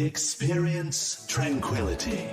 Experience tranquility.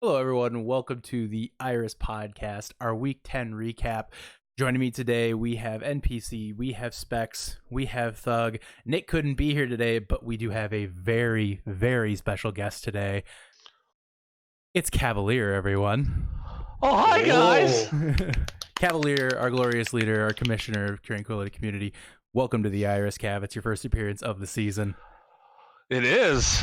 Hello, everyone. Welcome to the Iris Podcast, our Week 10 recap. Joining me today, we have NPC, we have Specs, we have Thug. Nick couldn't be here today, but we do have a very, very special guest today. It's Cavalier, everyone. Oh, hi, guys. Cavalier, our glorious leader, our commissioner of Tranquility Community. Welcome to the Iris, Cav. It's your first appearance of the season. It is.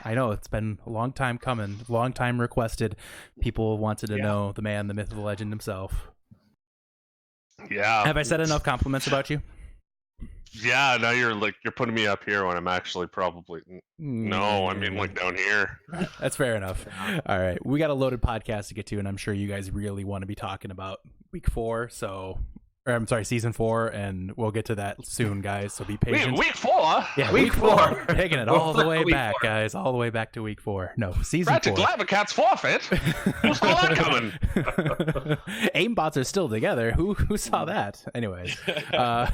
I know, it's been a long time coming, long time requested. People wanted to know the man, the myth, the legend himself. Yeah. Have I said enough compliments about you? Yeah, now you're putting me up here when I'm actually probably no, I mean like down here. That's fair enough. All right, we got a loaded podcast to get to, and I'm sure you guys really want to be talking about season 4, and we'll get to that soon, guys. So be patient. Week 4? Yeah, week 4. Taking it all the way back, guys. All the way back to week 4. No, season 4. Ratchet Lavacat's forfeit. Who saw that coming? Aimbots are still together. Who saw that? Anyways. All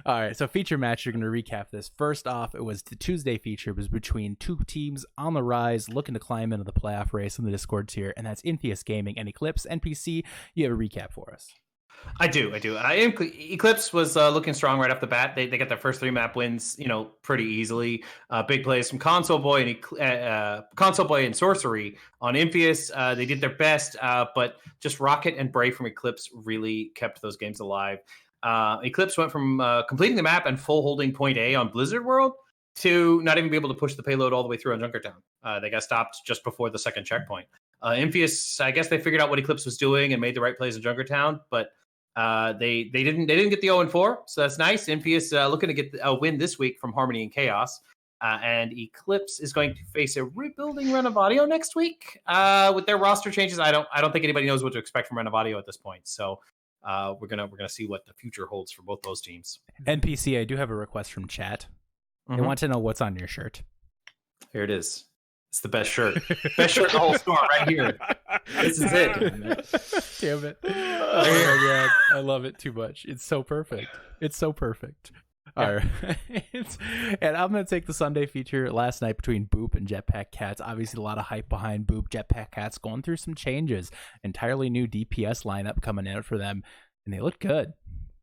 right, so feature match, you're going to recap this. First off, it was the Tuesday feature. It was between two teams on the rise, looking to climb into the playoff race in the Discord tier, and that's Infamous Gaming and Eclipse. NPC, you have a recap for us. I do. Eclipse was looking strong right off the bat. They got their first 3 map wins, pretty easily. Big plays from Console Boy and Sorcery on Infamous. They did their best, but just Rocket and Bray from Eclipse really kept those games alive. Eclipse went from completing the map and full holding point A on Blizzard World to not even be able to push the payload all the way through on Junkertown. They got stopped just before the second checkpoint. Infamous, I guess they figured out what Eclipse was doing and made the right plays in Junkertown, but they didn't get the 0-4, so that's nice. Infamous looking to get a win this week from Harmony and Chaos, and Eclipse is going to face a rebuilding Renovadio next week with their roster changes. I don't think anybody knows what to expect from Renovadio at this point, so we're gonna see what the future holds for both those teams. NPC, I do have a request from chat. They want to know what's on your shirt. Here it is. It's the best shirt. Best shirt in the whole store right here. This is it. Damn it. Oh my god. I love it too much. It's so perfect. All right. And I'm going to take the Sunday feature last night between Boop and Jetpack Cats. Obviously, a lot of hype behind Boop. Jetpack Cats going through some changes. Entirely new DPS lineup coming out for them. And they look good.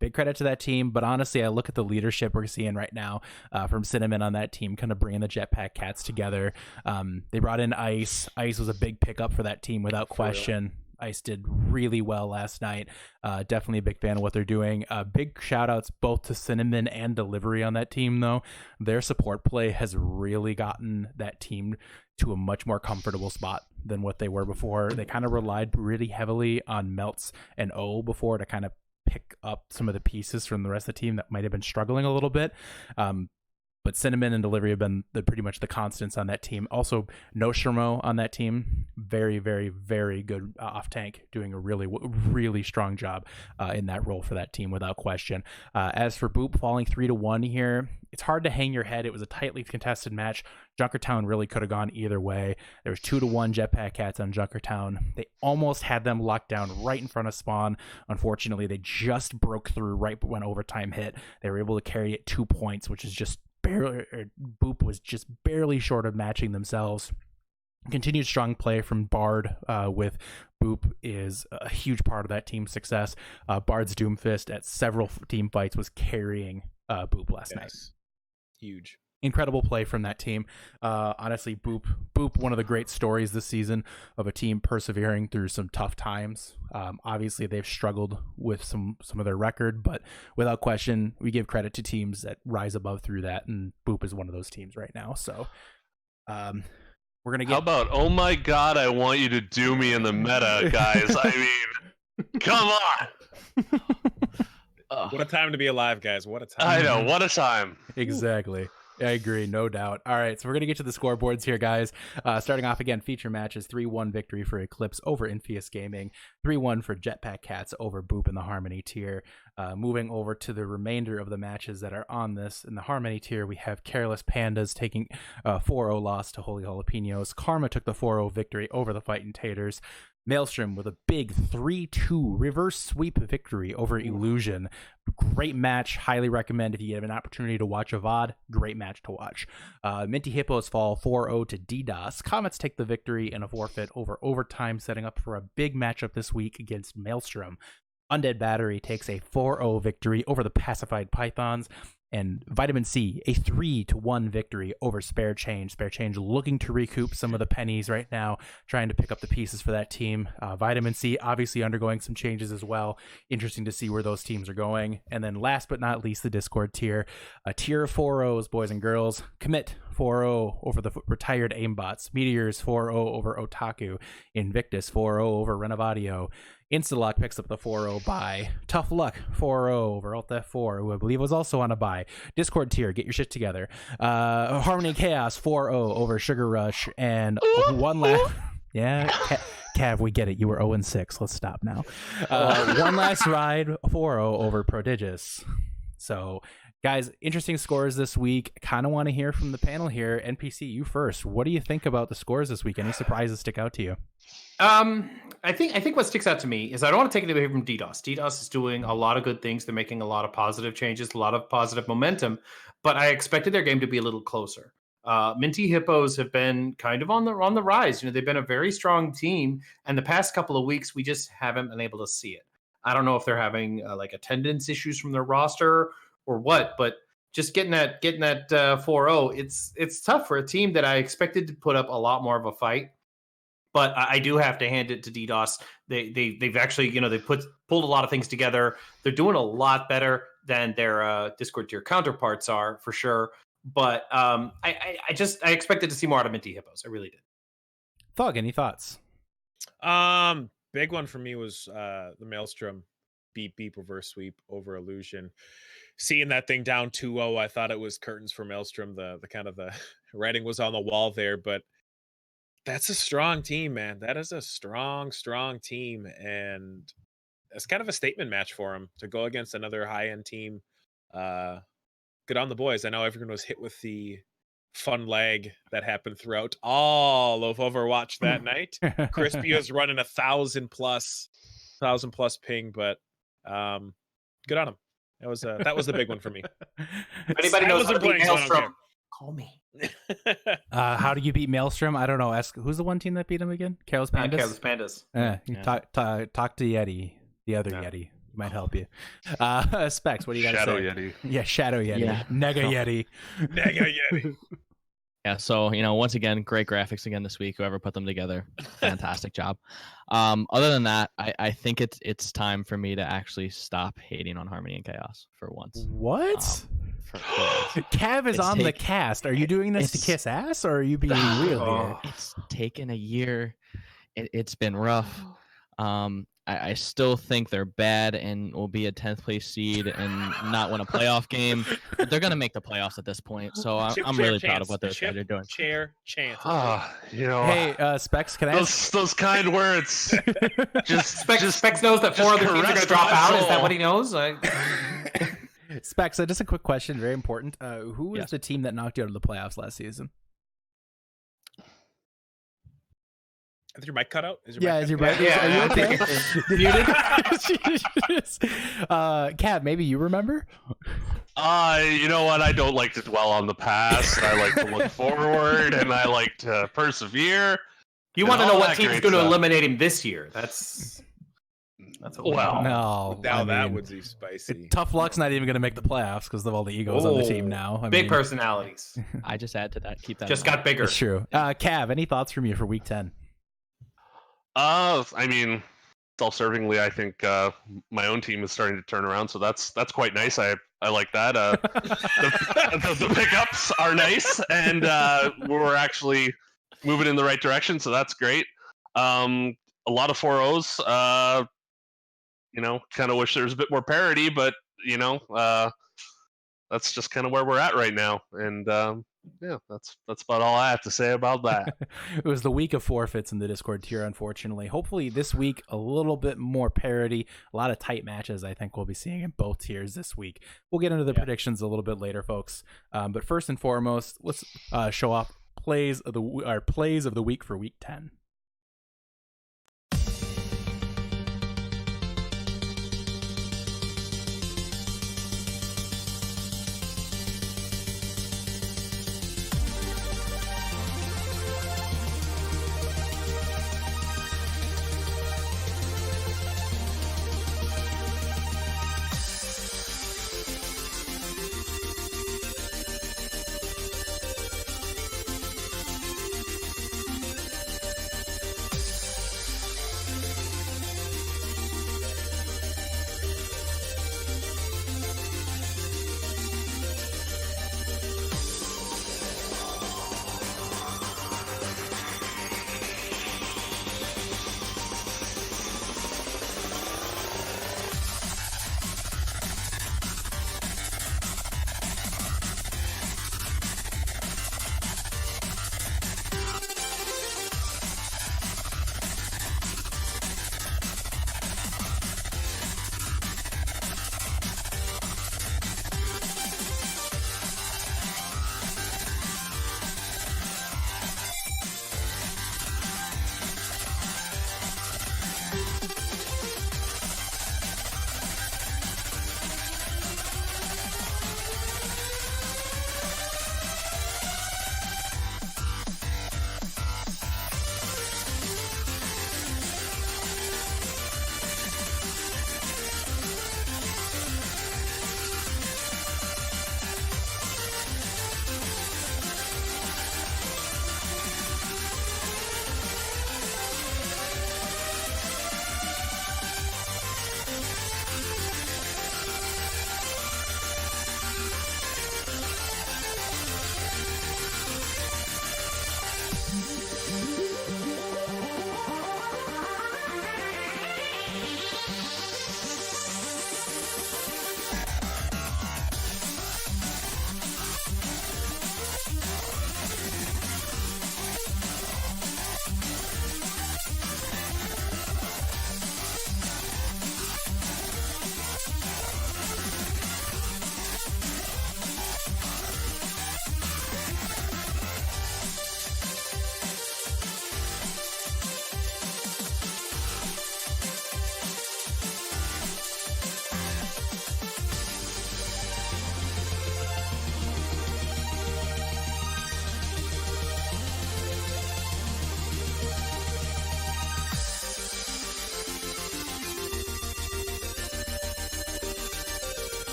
Big credit to that team, but honestly, I look at the leadership we're seeing right now from Cinnamon on that team, kind of bringing the Jetpack Cats together. They brought in Ice. Ice was a big pickup for that team without question. Ice did really well last night. Definitely a big fan of what they're doing. Big shout outs both to Cinnamon and Delivery on that team, though. Their support play has really gotten that team to a much more comfortable spot than what they were before. They kind of relied really heavily on Melts and O before to kind of pick up some of the pieces from the rest of the team that might have been struggling a little bit. But Cinnamon and Delivery have been pretty much the constants on that team. Also, No Shermo on that team. Very, very, very good off tank, doing a really, really strong job in that role for that team without question. As for Boop falling 3-1 here, it's hard to hang your head. It was a tightly contested match. Junkertown really could have gone either way. There was 2-1 Jetpack Cats on Junkertown. They almost had them locked down right in front of spawn. Unfortunately, they just broke through right when overtime hit. They were able to carry it 2 points, which is just barely. Boop was just barely short of matching themselves. Continued strong play from Bard with Boop is a huge part of that team's success. Bard's Doomfist at several team fights was carrying Boop last night. Huge. Incredible play from that team. Honestly, Boop, one of the great stories this season of a team persevering through some tough times. Obviously, they've struggled with some of their record, but without question, we give credit to teams that rise above through that, and Boop is one of those teams right now. So, we're gonna get. How about, oh my god, I want you to do me in the meta, guys. I mean, come on. What a time to be alive, guys. What a time. I know, what a time. Exactly. I agree, no doubt. All right, so we're going to get to the scoreboards here, guys. Starting off again, feature matches, 3-1 victory for Eclipse over Infeus Gaming, 3-1 for Jetpack Cats over Boop in the Harmony tier. Moving over to the remainder of the matches that are on this. In the Harmony tier, we have Careless Pandas taking a 4-0 loss to Holy Jalapenos. Karma took the 4-0 victory over the Fightin' Taters. Maelstrom with a big 3-2 reverse sweep victory over Illusion. Great match. Highly recommend if you have an opportunity to watch a VOD. Great match to watch. Minty Hippos fall 4-0 to DDoS. Comets take the victory in a forfeit over overtime, setting up for a big matchup this week against Maelstrom. Undead Battery takes a 4-0 victory over the Pacified Pythons. And Vitamin C, a 3-1 victory over Spare Change. Spare Change looking to recoup some of the pennies right now, trying to pick up the pieces for that team. Vitamin C obviously undergoing some changes as well. Interesting to see where those teams are going. And then last but not least, the Discord tier. A tier of 4-0s, boys and girls. Commit 4-0 over the retired Aimbots. Meteors 4-0 over Otaku. Invictus 4-0 over Renovadio. Instalock picks up the 4-0 bye. Tough Luck 4-0 over Alt F4, who I believe was also on a bye. Discord tier, get your shit together. Harmony Chaos 4-0 over Sugar Rush. And one last... Yeah, Cav, we get it. You were 0-6. Let's stop now. One Last Ride 4-0 over Prodigious. So, guys, interesting scores this week. Kind of want to hear from the panel here. NPC, you first. What do you think about the scores this week? Any surprises stick out to you? I think what sticks out to me is I don't want to take it away from DDoS. DDoS is doing a lot of good things. They're making a lot of positive changes, a lot of positive momentum, but I expected their game to be a little closer. Minty Hippos have been kind of on the rise. They've been a very strong team, and the past couple of weeks we just haven't been able to see it. I don't know if they're having like attendance issues from their roster or what, but just getting that 4-0, it's tough for a team that I expected to put up a lot more of a fight. But I do have to hand it to DDoS. They've actually, they pulled a lot of things together. They're doing a lot better than their Discord tier counterparts are, for sure. But I expected to see more out of Minty Hippos. I really did. Thug, any thoughts? Big one for me was the Maelstrom beep reverse sweep over Illusion. Seeing that thing down 2-0, I thought it was curtains for Maelstrom. The kind of the writing was on the wall there, but that's a strong team, man. That is a strong team, and it's kind of a statement match for them to go against another high-end team. Good on the boys. I know everyone was hit with the fun lag that happened throughout all of Overwatch that night. Crispy was running 1,000 plus ping, but good on him. That was the big one for me. If anybody knows how to beat Maelstrom, call me. How do you beat Maelstrom? I don't know. Ask who's the one team that beat him again? Careless Pandas. Careless Pandas. Yeah. Talk to Yeti, the other Yeti. Might help you. Specs, what do you got to say? Shadow Yeti. Yeah, Shadow Yeti. Yeah. Yeti. Nega Yeti. Yeah, so once again, great graphics again this week. Whoever put them together, fantastic job. Other than that, I think it's time for me to actually stop hating on Harmony and Chaos for once. What? Cav is on the cast. Are you doing this to kiss ass, or are you being real here? It's taken a year. It's been rough. I still think they're bad and will be a 10th place seed and not win a playoff game. But they're going to make the playoffs at this point. So I'm really proud of what those guys are doing. Chair chance. Hey, Specs, can I ask? Those kind words. Specs knows that 4 other teams are going to drop out. Is that what he knows? Specs, just a quick question, very important. Who was the team that knocked you out of the playoffs last season? Is your mic cut out? Is your mic? Are you okay? Muted? Cav, maybe you remember? You know what? I don't like to dwell on the past. I like to look forward, and I like to persevere. You And want to all know what that team's great going to stuff. eliminate him this year? That's a Well, No, Now I that mean, would be spicy. Tough Luck's not even going to make the playoffs because of all the egos on the team now. I Big mean, personalities. I just add to that. Keep that. Just in mind. got bigger. it's true. Cav, any thoughts from you for Week 10? I mean, self-servingly, I think my own team is starting to turn around, so that's quite nice. I like that. The pickups are nice, and we're actually moving in the right direction, so that's great. A lot of 4-0s. Kind of wish there was a bit more parity, but that's just kind of where we're at right now, and yeah, that's about all I have to say about that. It was the week of forfeits in the Discord tier, unfortunately. Hopefully this week, a little bit more parity. A lot of tight matches I think we'll be seeing in both tiers this week. We'll get into the predictions a little bit later, folks. But first and foremost, let's show off plays of the week for Week 10.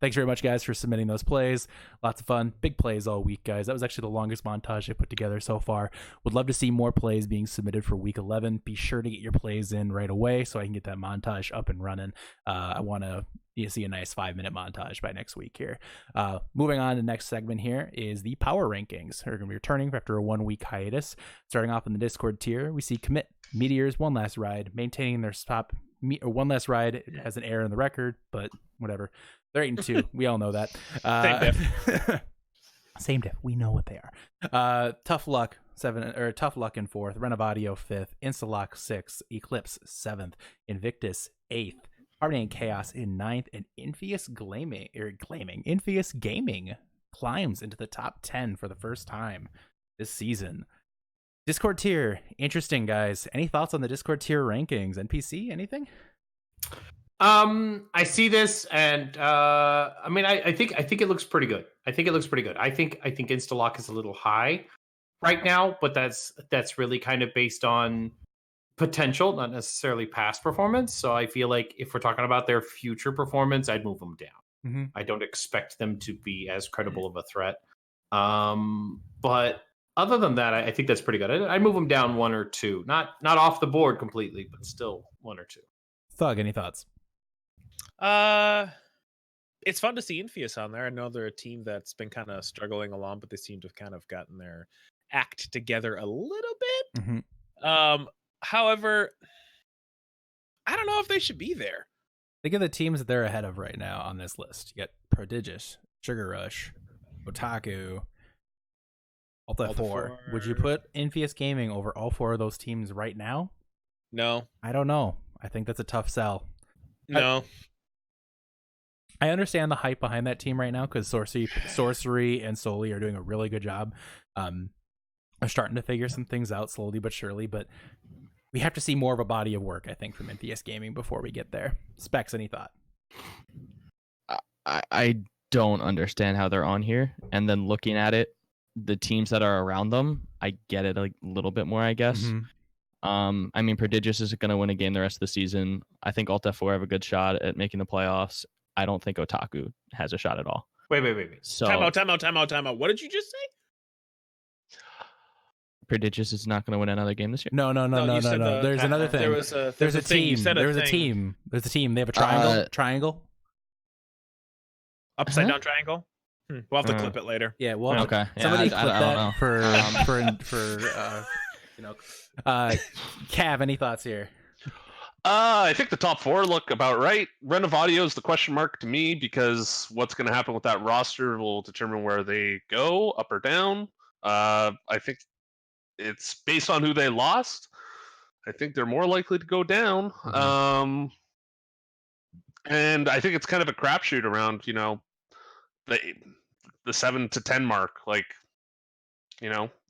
thanks very much, guys, for submitting those plays. Lots of fun. Big plays all week, guys. That was actually the longest montage I put together so far. Would love to see more plays being submitted for week 11. Be sure to get your plays in right away so I can get that montage up and running. I want to see a nice 5-minute montage by next week here. Moving on to the next segment here is the power rankings. We're going to be returning after a 1-week hiatus. Starting off in the Discord tier, we see Commit, Meteors, One Last Ride, maintaining their top. One Last Ride has an error in the record, but whatever. They're 8-2. We all know that. Same diff. Same diff. We know what they are. Tough Luck in 4th, Renovadio 5th, Instalock 6th, Eclipse 7th, Invictus 8th, Harmony and Chaos in 9th, and Infamous Gaming climbs into the top 10 for the first time this season. Discord tier, interesting, guys. Any thoughts on the Discord tier rankings? NPC, anything? I see this, and I think it looks pretty good. I think Instalock is a little high right now, but that's really kind of based on potential, not necessarily past performance. So I feel like if we're talking about their future performance, I'd move them down. Mm-hmm. I don't expect them to be as credible of a threat. But other than that, I think that's pretty good. I'd move them down 1 or 2, not off the board completely, but still 1 or 2. Thug, any thoughts? It's fun to see Infamous on there. I know they're a team that's been kind of struggling along, but they seem to have kind of gotten their act together a little bit. Mm-hmm. However, I don't know if they should be there. Think of the teams that they're ahead of right now on this list. You got Prodigious, Sugar Rush, Otaku, Alta 4. Would you put Infamous Gaming over all 4 of those teams right now? No. I don't know. I think that's a tough sell. No. I understand the hype behind that team right now because Sorcery and Soli are doing a really good job. They're starting to figure some things out slowly but surely, but we have to see more of a body of work, I think, from NPS Gaming before we get there. Specs, any thought? I don't understand how they're on here. And then looking at it, the teams that are around them, I get it a little bit more, I guess. Mm-hmm. I mean, Prodigious is going to win a game the rest of the season. I think Alt F4 have a good shot at making the playoffs. I don't think Otaku has a shot at all. Wait. So Time out. What did you just say? Prodigious is not going to win another game this year. No. There's another thing. There's a team. There's a team. They have a triangle. Upside down triangle. We'll have to clip it later. Yeah. Well. Okay. Somebody Yeah, clip I that don't for Cav, any thoughts here? I think the top 4 look about right. Renovadio is the question mark to me because what's going to happen with that roster will determine where they go, up or down. I think it's based on who they lost. I think they're more likely to go down. Mm-hmm. And I think it's kind of a crapshoot around, the 7 to 10 mark. Like,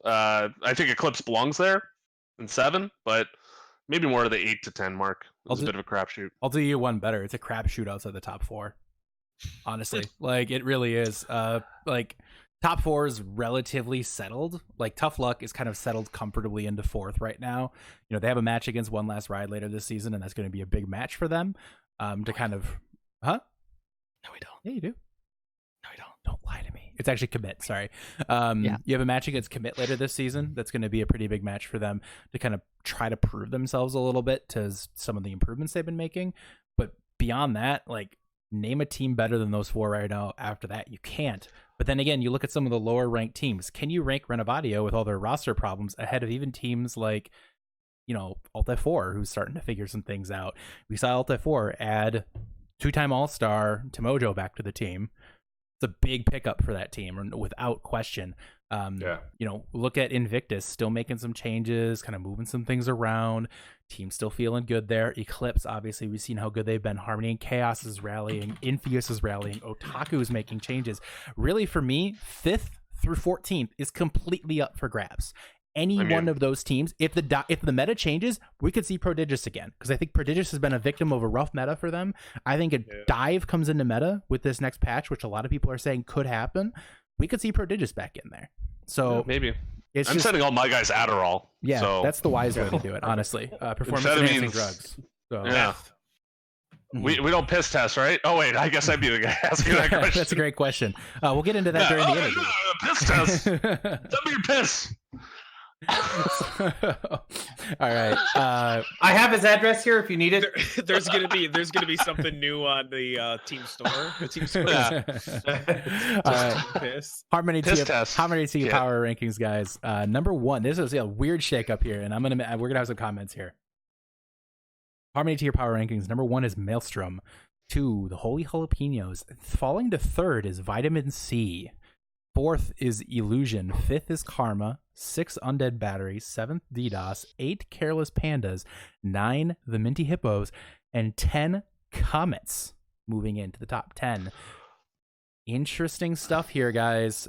I think Eclipse belongs there in 7, but maybe more to the 8 to 10 mark. It's a bit of a crapshoot. I'll do you one better. It's a crapshoot outside the top 4. Honestly, like it really is. Like top 4 is relatively settled. Like Tough Luck is kind of settled comfortably into 4th right now. They have a match against One Last Ride later this season, and that's going to be a big match for them. To kind of, huh? No, we don't. Yeah, you do. No, we don't. Don't lie to me. It's actually Commit. Sorry. You have a match against Commit later this season. That's going to be a pretty big match for them to kind of try to prove themselves a little bit to some of the improvements they've been making. But beyond that, like name a team better than those 4 right now. After that, you can't. But then again, you look at some of the lower ranked teams. Can you rank Renovadio with all their roster problems ahead of even teams like, Alt F4, who's starting to figure some things out? We saw Alt F4 add 2-time All-Star Timojo back to the team. It's a big pickup for that team, without question. Look at Invictus, still making some changes, kind of moving some things around. Team still feeling good there. Eclipse, obviously, we've seen how good they've been. Harmony and Chaos is rallying. Infamous is rallying. Otaku is making changes. Really, for me, 5th through 14th is completely up for grabs. One of those teams, if the meta changes, we could see Prodigious again, because I think Prodigious has been a victim of a rough meta for them. I think a dive comes into meta with this next patch, which a lot of people are saying could happen. We could see Prodigious back in there. So maybe I'm sending all my guys Adderall. Yeah, so. That's the wise way to do it, honestly. Performance enhancing drugs. So. Yeah. We don't piss test, right? Oh wait, I guess I'd be the guy asking that question. That's a great question. We'll get into that during the interview. Piss test. Tell me your piss. All right. I have his address here if you need it. There's gonna be something new on the team store. The team store. All right. Piss. Harmony Piss T test. Harmony T Power Rankings, guys. Number one. This is a weird shakeup here, and we're gonna have some comments here. Harmony Tier Power Rankings. Number one is Maelstrom. 2, the Holy Jalapenos. Falling to 3rd is Vitamin C. 4th is Illusion. 5th is Karma. 6, Undead Battery. 7th, DDoS. 8, Careless Pandas. 9, the Minty Hippos. And 10, Comets. Moving into the top 10. Interesting stuff here, guys.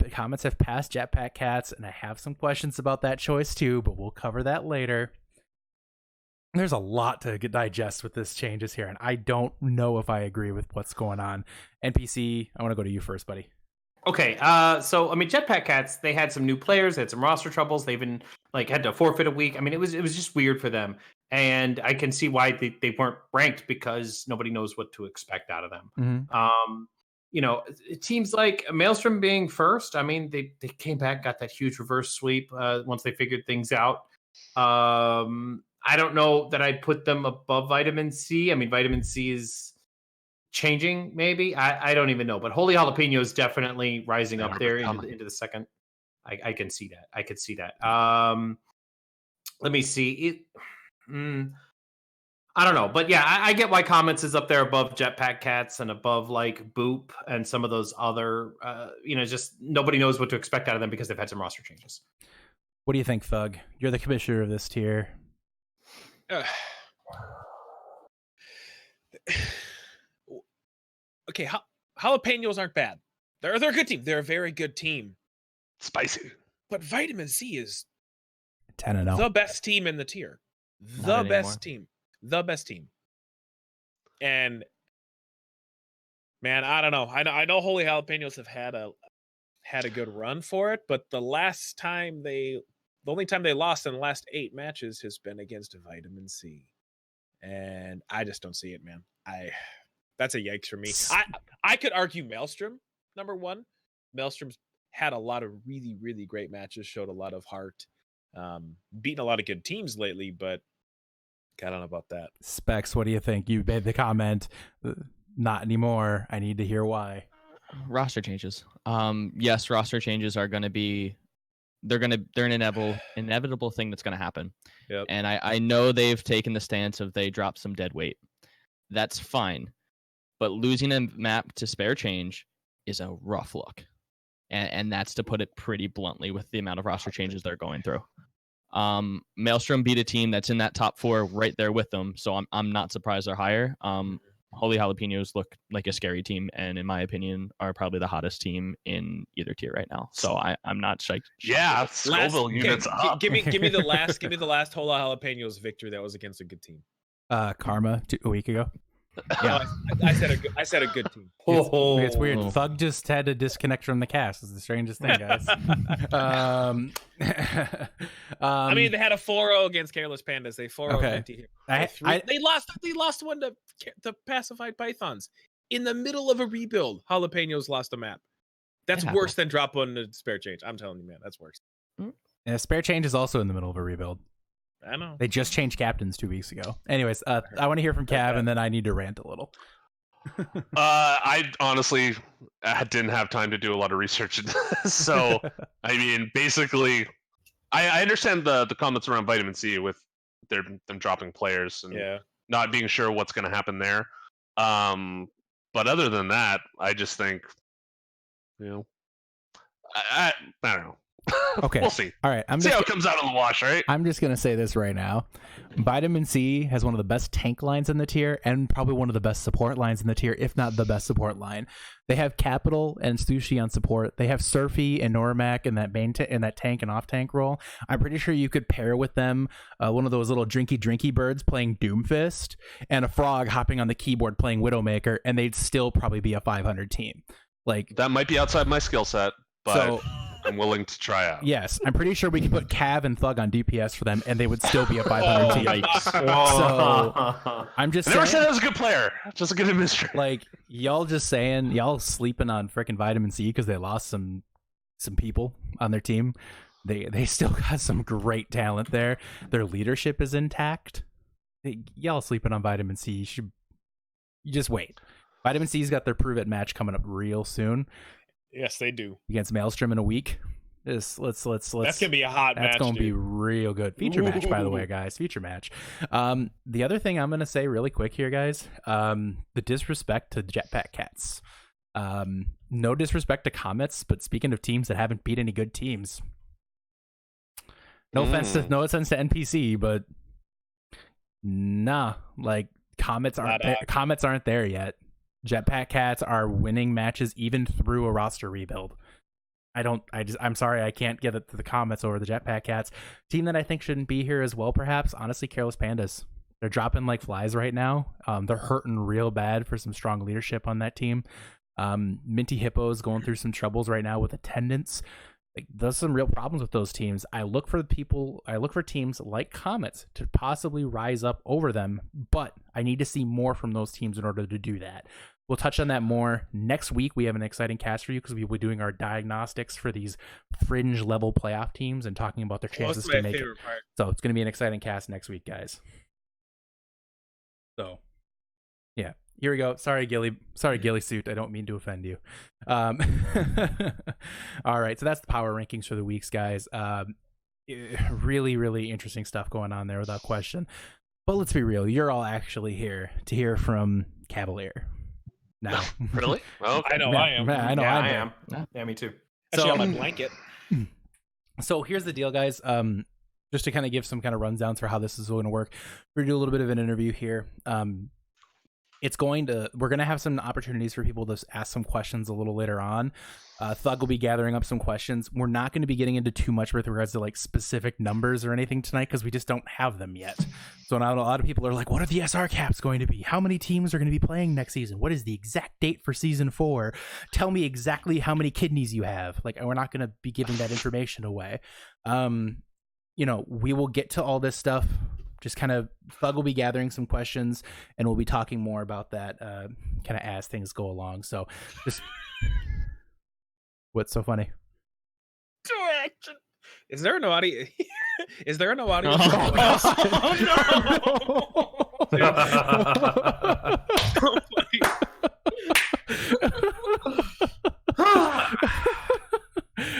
Comets have passed Jetpack Cats, and I have some questions about that choice too, but we'll cover that later. There's a lot to digest with this changes here, and I don't know if I agree with what's going on. NPC, I want to go to you first, buddy. Okay, so I mean, Jetpack Cats, they had some new players, they had some roster troubles, they even had to forfeit a week. I mean, it was just weird for them, and I can see why they weren't ranked, because nobody knows what to expect out of them. Mm-hmm. Teams like Maelstrom being first, I mean, they came back, got that huge reverse sweep once they figured things out. I don't know that I'd put them above Vitamin C. I mean, Vitamin C is changing, maybe. I don't even know. But Holy Jalapeno is definitely rising up there into the second. I can see that. I could see that. Let me see. I don't know. But yeah, I get why Comets is up there above Jetpack Cats and above Boop and some of those other, just nobody knows what to expect out of them because they've had some roster changes. What do you think, Thug? You're the commissioner of this tier. Okay, Jalapenos aren't bad. They're a good team. They're a very good team. Spicy. But Vitamin C is 10-0. the best team in the tier. The best team. And man, I don't know. I know Holy Jalapenos have had a good run for it, but the only time they lost in the last 8 matches has been against Vitamin C. And I just don't see it, man. That's a yikes for me. I could argue Maelstrom, number one. Maelstrom's had a lot of really, really great matches, showed a lot of heart, beaten a lot of good teams lately, but I don't know about that. Specs, what do you think? You made the comment, not anymore. I need to hear why. Roster changes. Yes, roster changes are going to be they're an inevitable thing that's going to happen. Yep. And I know they've taken the stance of they dropped some dead weight. That's fine. But losing a map to spare change is a rough look. And that's to put it pretty bluntly with the amount of roster changes they're going through. Maelstrom beat a team that's in that top 4 right there with them. So I'm not surprised they're higher. Holy Jalapenos look like a scary team, and in my opinion, are probably the hottest team in either tier right now. So I'm not psyched. Yeah, Scoville units up. Give me the last Holy Jalapenos victory that was against a good team. Karma a week ago. Yeah, I said a good team. It's weird. Thug just had to disconnect from the cast. It's the strangest thing, guys. I mean, they had a 4-0 against Careless Pandas. They 4-0 okay. They lost one to Pacified Pythons in the middle of a rebuild. Jalapenos lost a map. That's worse than drop one to spare change. I'm telling you, man, that's worse. Yeah, spare change is also in the middle of a rebuild. I know. They just changed captains 2 weeks ago. Anyways, I want to hear from Cav, and then I need to rant a little. I honestly didn't have time to do a lot of research into this. So, I mean, basically, I understand the comments around Vitamin C with them dropping players and not being sure what's going to happen there. But other than that, I just think, I don't know. Okay. We'll see. All right. See how it comes out on the wash, right? I'm just going to say this right now. Vitamin C has one of the best tank lines in the tier and probably one of the best support lines in the tier, if not the best support line. They have Capital and Sushi on support. They have Surfy and Normac in that in that tank and off tank role. I'm pretty sure you could pair with them one of those little drinky birds playing Doomfist and a frog hopping on the keyboard playing Widowmaker, and they'd still probably be a 500 team. That might be outside my skill set, but I'm willing to try out. Yes, I'm pretty sure we could put Cav and Thug on DPS for them, and they would still be a 500 team. So I'm just I never said saying, I was a good player, just a good administrator. like y'all just saying, y'all sleeping on freaking vitamin C because they lost some people on their team. They still got some great talent there. Their leadership is intact. Y'all sleeping on vitamin C. You just wait. Vitamin C's got their prove it match coming up real soon. Yes, they do. Against Maelstrom in a week. Let's. That's gonna be a hot match. That's gonna be dude. real good. Feature match, by the way, guys. Feature match. The other thing I'm gonna say really quick here, guys. The disrespect to Jetpack Cats. No disrespect to Comets, but speaking of teams that haven't beat any good teams. No offense to NPC, but nah, like Comets aren't there yet. Jetpack Cats are winning matches even through a roster rebuild. I'm sorry, I can't give it to the Comets over the Jetpack Cats. Team that I think shouldn't be here as well, perhaps, honestly, Careless Pandas. They're dropping like flies right now. They're hurting real bad for some strong leadership on that team. Minty Hippo's going through some troubles right now with attendance. Like, there's some real problems with those teams. I look for teams like Comets to possibly rise up over them, but I need to see more from those teams in order to do that. We'll touch on that more next week. We have an exciting cast for you because we'll be doing our diagnostics for these fringe level playoff teams and talking about their chances to make it. So it's going to be an exciting cast next week, guys. So, yeah. Here we go. Sorry, Gilly Suit. I don't mean to offend you. All right. So that's the power rankings for the weeks, guys. Really, really interesting stuff going on there without question. But let's be real. You're all actually here to hear from Cavalier. Now. Really? Well, I know I am. I am. Yeah, me too. Actually, on my blanket. So here's the deal, guys. Just to kind of give some kind of rundowns for how this is going to work. We're going to do a little bit of an interview here. We're going to have some opportunities for people to ask some questions a little later on. Thug will be gathering up some questions. We're not going to be getting into too much with regards to like specific numbers or anything tonight because we just don't have them yet. So now a lot of people are like, what are the SR caps going to be? How many teams are going to be playing next season? What is the exact date for season 4? Tell me exactly how many kidneys you have. Like, we're not going to be giving that information away. We will get to all this stuff. Just kind of, Thug will be gathering some questions, and we'll be talking more about that kind of as things go along. So, just what's so funny? Direction. Is there an audio? Is there an audio?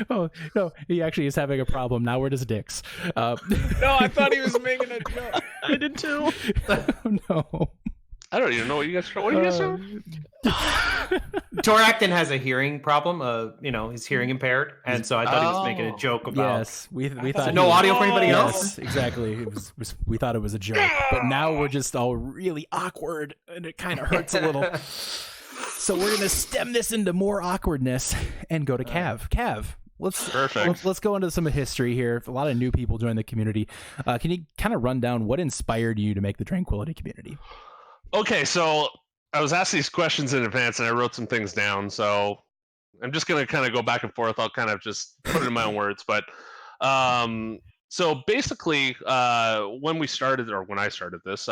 Oh no, he actually is having a problem now. We're just dicks. No, I thought he was making a joke. I did too. No, I don't even know what you guys. What are you guys doing? Toracton has a hearing problem. He's hearing impaired, and so I thought he was making a joke about. Yes, we thought so no audio for anybody else. Yes, exactly. We thought it was a joke, but now we're just all really awkward, and it kind of hurts a little. So we're gonna stem this into more awkwardness and go to Cav. Cav, let's go into some history here. A lot of new people join the community. Can you kind of run down what inspired you to make the Tranquility community? Okay, so I was asked these questions in advance, and I wrote some things down. So I'm just gonna kind of go back and forth. I'll kind of just put it in my own words, but so basically, when I started this.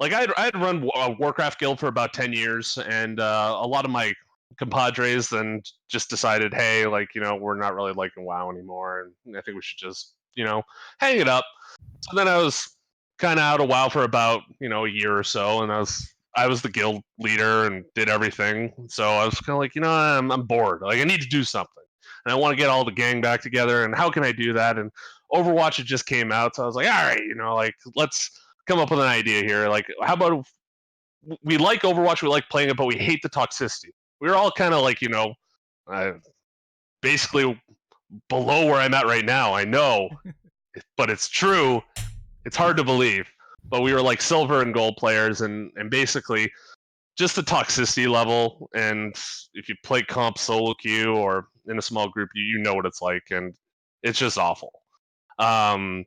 Like I'd run a Warcraft guild for about 10 years, and a lot of my compadres then just decided, hey, we're not really liking WoW anymore, and I think we should just, hang it up. So then I was kind of out of WoW for about, a year or so, and I was the guild leader and did everything. So I was kind of like, I'm bored. Like, I need to do something, and I want to get all the gang back together. And how can I do that? And Overwatch had just came out, so I was like, all right, let's come up with an idea here. Like, how about we like Overwatch, we like playing it, but we hate the toxicity. We were all kind of like, basically below where I'm at right now. I know, but it's true. It's hard to believe. But we were like silver and gold players, and basically just the toxicity level. And if you play comp solo queue or in a small group, you know what it's like, and it's just awful. And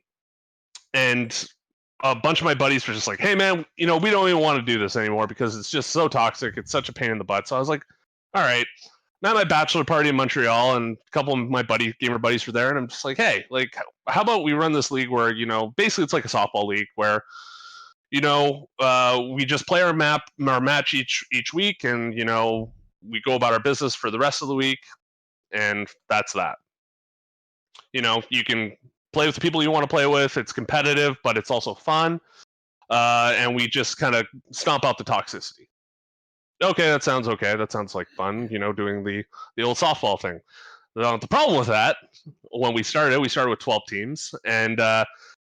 a bunch of my buddies were just like, hey man, we don't even want to do this anymore because it's just so toxic. It's such a pain in the butt. So I was like, all right, at my bachelor party in Montreal, and a couple of my gamer buddies were there, and I'm just like, hey, like, how about we run this league where, basically it's like a softball league where, we just play our match each week, and we go about our business for the rest of the week, and that's that. You can play with the people you want to play with. It's competitive, but it's also fun, and we just kind of stomp out the toxicity. Okay, that sounds okay. That sounds like fun, doing the old softball thing. The problem with that, when we started with 12 teams, and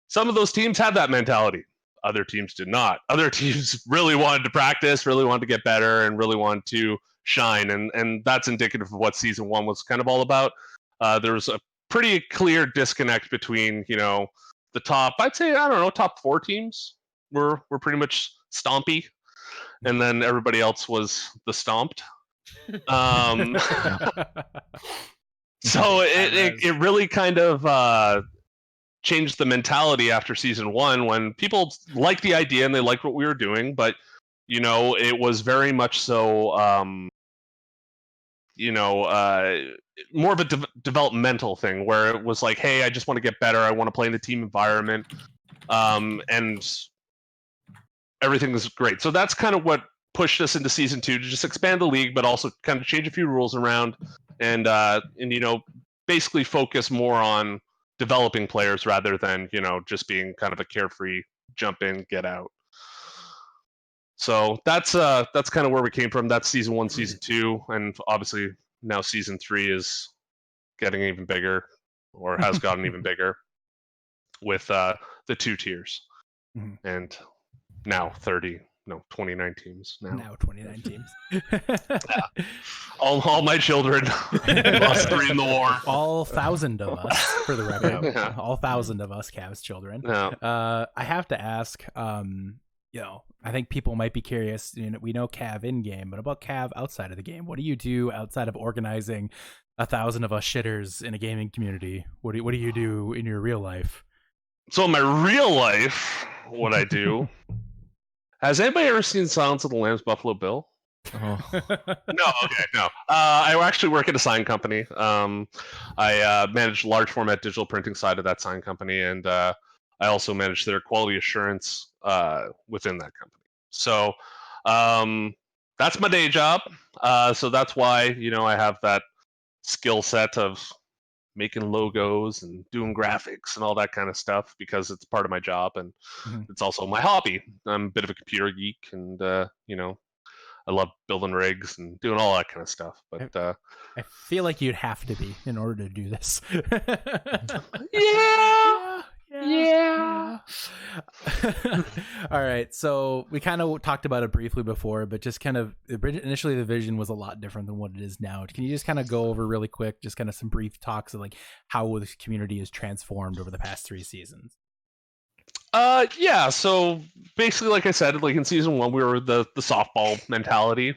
some of those teams had that mentality. Other teams did not. Other teams really wanted to practice, really wanted to get better, and really wanted to shine, and that's indicative of what Season 1 was kind of all about. There was a pretty clear disconnect between, the top, I'd say, I don't know, top 4 teams were pretty much stompy, and then everybody else was the stomped. So it really kind of changed the mentality after Season 1, when people liked the idea and they liked what we were doing, but it was very much so more of a developmental thing, where it was like, hey, I just want to get better, I want to play in the team environment, and everything is great. So that's kind of what pushed us into Season 2, to just expand the league, but also kind of change a few rules around, and basically focus more on developing players rather than just being kind of a carefree jump in, get out. So that's kind of where we came from. That's Season 1, Season 2, and obviously now Season 3 is getting even bigger, or has gotten even bigger, with the 2 tiers, and now 29 teams now. Now 29 teams. Yeah. All my children lost 3 in the war. All 1,000 of us, for the record. Yeah. All 1,000 of us, Cavs children. Yeah. I have to ask, I think people might be curious. We know Cav in game, but about Cav outside of the game, what do you do outside of organizing 1,000 of us shitters in a gaming community? What do you do in your real life? So in my real life, what I do. Has anybody ever seen Silence of the Lambs, Buffalo Bill? Oh. No. I actually work at a sign company. I manage large format digital printing side of that sign company, and I also manage their quality assurance within that company. So that's my day job. So that's why I have that skill set of making logos and doing graphics and all that kind of stuff, because it's part of my job, and it's also my hobby. I'm a bit of a computer geek, and I love building rigs and doing all that kind of stuff. But I feel like you'd have to be in order to do this. Yeah. All right, so we kind of talked about it briefly before, but just kind of initially the vision was a lot different than what it is now. Can you just kind of go over really quick, just kind of some brief talks of like how the community has transformed over the past 3 seasons? Yeah, so basically, like I said, like in Season 1, we were the softball mentality,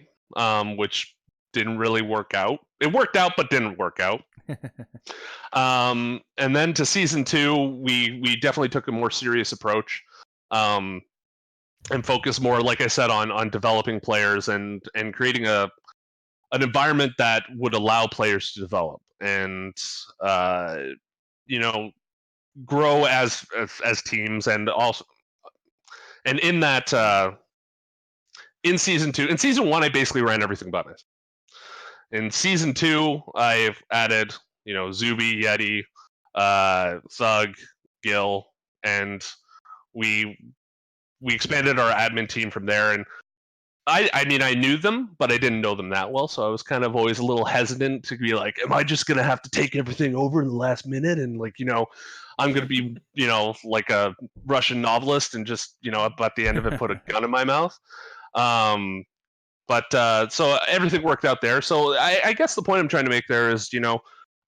which didn't really work out. It worked out, but didn't work out. And then to Season 2, we definitely took a more serious approach, and focused more, like I said, on developing players and creating an environment that would allow players to develop and grow as teams, and also, and in that in Season 2, in Season 1, I basically ran everything by myself. In Season 2, I've added Zuby, Yeti, Thug, Gil, and we expanded our admin team from there. And I mean, I knew them, but I didn't know them that well, so I was kind of always a little hesitant to be like, am I just gonna have to take everything over in the last minute, and I'm gonna be like a Russian novelist and just at the end of it put a gun in my mouth. But so everything worked out there. So I guess the point I'm trying to make there is,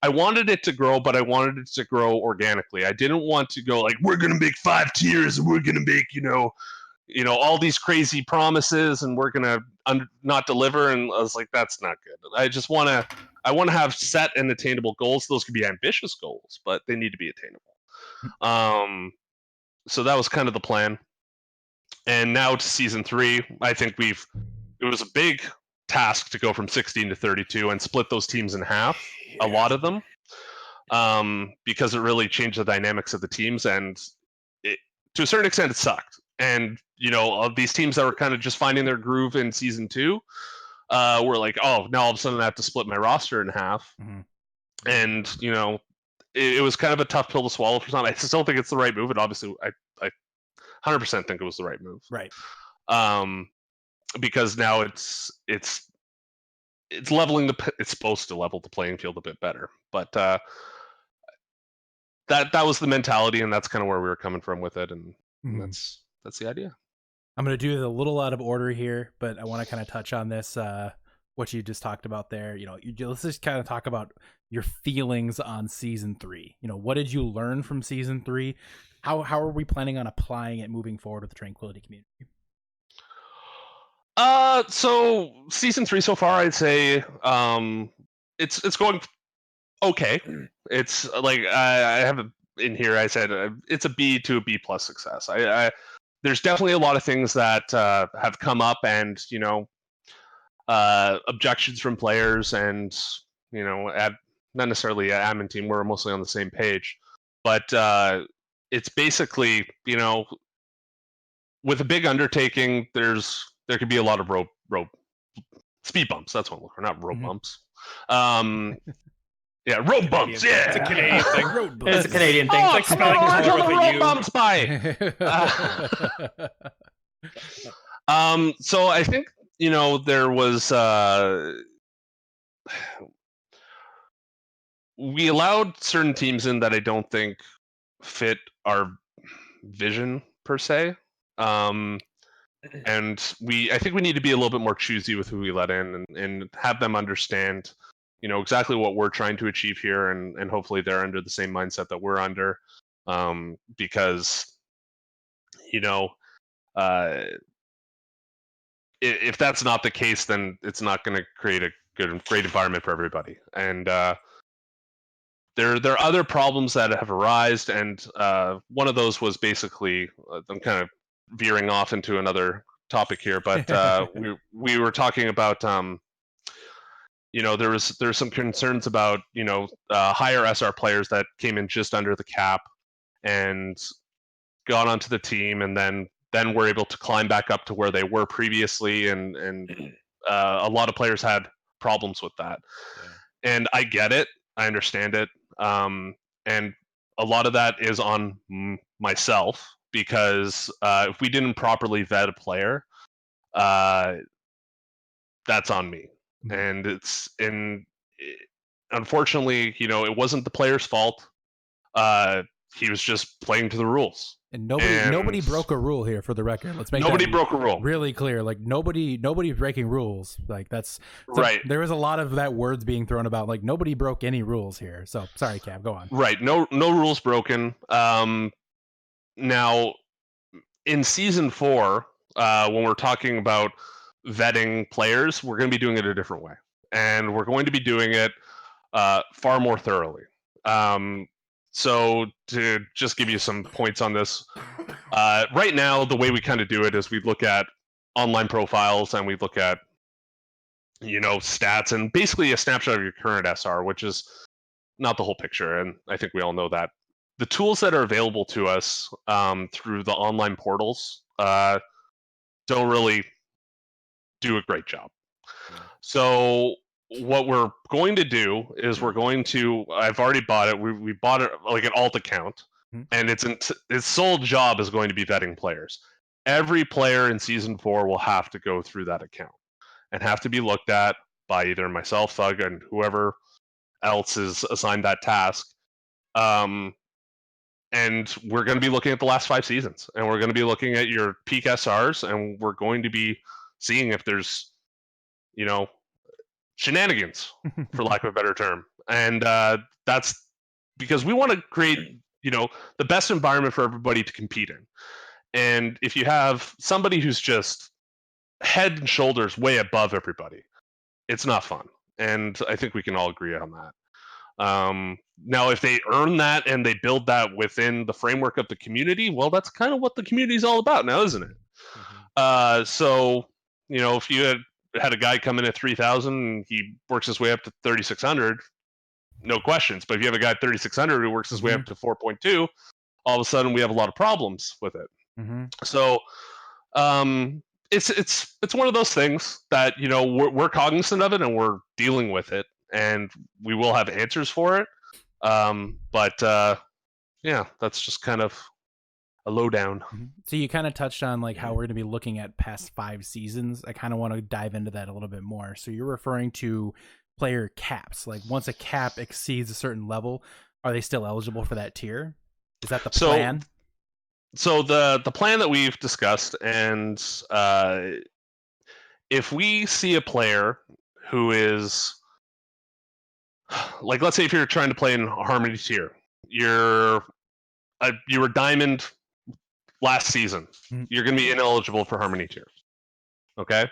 I wanted it to grow, but I wanted it to grow organically. I didn't want to go like, we're going to make 5 tiers and we're going to make, all these crazy promises and we're going to not deliver. And I was like, that's not good. I want to have set and attainable goals. Those could be ambitious goals, but they need to be attainable. So that was kind of the plan. And now to Season 3, I think it was a big task to go from 16 to 32 and split those teams in half, a lot of them, because it really changed the dynamics of the teams, and to a certain extent it sucked. And of these teams that were kind of just finding their groove in season 2, were like, oh, now all of a sudden I have to split my roster in half. Mhm. And it was kind of a tough pill to swallow for some. I still think it's the right move, and obviously I 100% think it was the right move. Right. Because now it's leveling it's supposed to level the playing field a bit better. But that was the mentality, and that's kind of where we were coming from with it, and that's the idea. I'm going to do it a little out of order here, but I want to kind of touch on this, what you just talked about there. Let's just kind of talk about your feelings on season 3. What did you learn from season 3? How are we planning on applying it moving forward with the Tranquility community? So season 3 so far, I'd say it's going okay. It's like I have in here. I said it's a B to a B plus success. There's definitely a lot of things that have come up, and objections from players, and not necessarily admin team. We're mostly on the same page, but it's basically with a big undertaking, there could be a lot of road speed bumps. That's what I'm looking for, not road bumps. Yeah, road bumps. Yeah, It's a Canadian thing. Road bumps. It's a Canadian thing. Oh, like spelling where's color all the with a road U. bumps by? So I think there was we allowed certain teams in that I don't think fit our vision per se. And I think we need to be a little bit more choosy with who we let in, and have them understand exactly what we're trying to achieve here, and hopefully they're under the same mindset that we're under, because if that's not the case, then it's not going to create a great environment for everybody. And there are other problems that have arisen, and one of those was basically I'm kind of veering off into another topic here, but we were talking about there was some concerns about higher SR players that came in just under the cap and got onto the team, and then were able to climb back up to where they were previously, and a lot of players had problems with that. Yeah. And I get it, I understand it, and a lot of that is on myself, because if we didn't properly vet a player, that's on me. And unfortunately, it wasn't the player's fault. He was just playing to the rules. And nobody broke a rule here, for the record. Let's make nobody broke a rule. Really clear. Like nobody's breaking rules. Like that's right. There was a lot of that words being thrown about. Like nobody broke any rules here. So sorry, Cav, go on. Right. No rules broken. Now, in season 4, when we're talking about vetting players, we're going to be doing it a different way, and we're going to be doing it far more thoroughly. So to just give you some points on this, right now the way we kind of do it is we look at online profiles, and we look at stats, and basically a snapshot of your current SR, which is not the whole picture, and I think we all know that. The tools that are available to us through the online portals don't really do a great job. So what we're going to do is I've already bought it. We bought it like an alt account, and its sole job is going to be vetting players. Every player in season 4 will have to go through that account and have to be looked at by either myself, Thug, and whoever else is assigned that task. And we're going to be looking at the last 5 seasons, and we're going to be looking at your peak SRs, and we're going to be seeing if there's shenanigans, for lack of a better term. And that's because we want to create the best environment for everybody to compete in. And if you have somebody who's just head and shoulders way above everybody, it's not fun. And I think we can all agree on that. Now, if they earn that and they build that within the framework of the community, well, that's kind of what the community is all about now, isn't it? So, if had a guy come in at 3,000 and he works his way up to 3,600, no questions. But if you have a guy at 3,600 who works his way up to 4.2, all of a sudden we have a lot of problems with it. So it's one of those things that we're cognizant of it and we're dealing with it, and we will have answers for it. But that's just kind of a lowdown. So you kind of touched on like how we're going to be looking at past 5 seasons. I kind of want to dive into that a little bit more. So you're referring to player caps. Like once a cap exceeds a certain level, are they still eligible for that tier? Is that the plan? So the plan that we've discussed, and if we see a player who is like, let's say if you're trying to play in Harmony tier, you were Diamond last season, you're going to be ineligible for Harmony tier. Okay?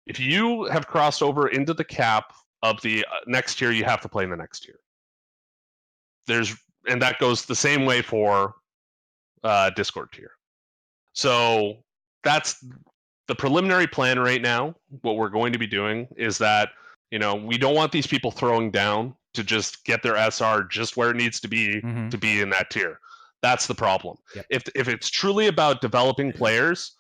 If you have crossed over into the cap of the next tier, you have to play in the next tier. And that goes the same way for Discord tier. So that's the preliminary plan right now. What we're going to be doing is that we don't want these people throwing down to just get their SR just where it needs to be in that tier. That's the problem. Yep. If it's truly about developing players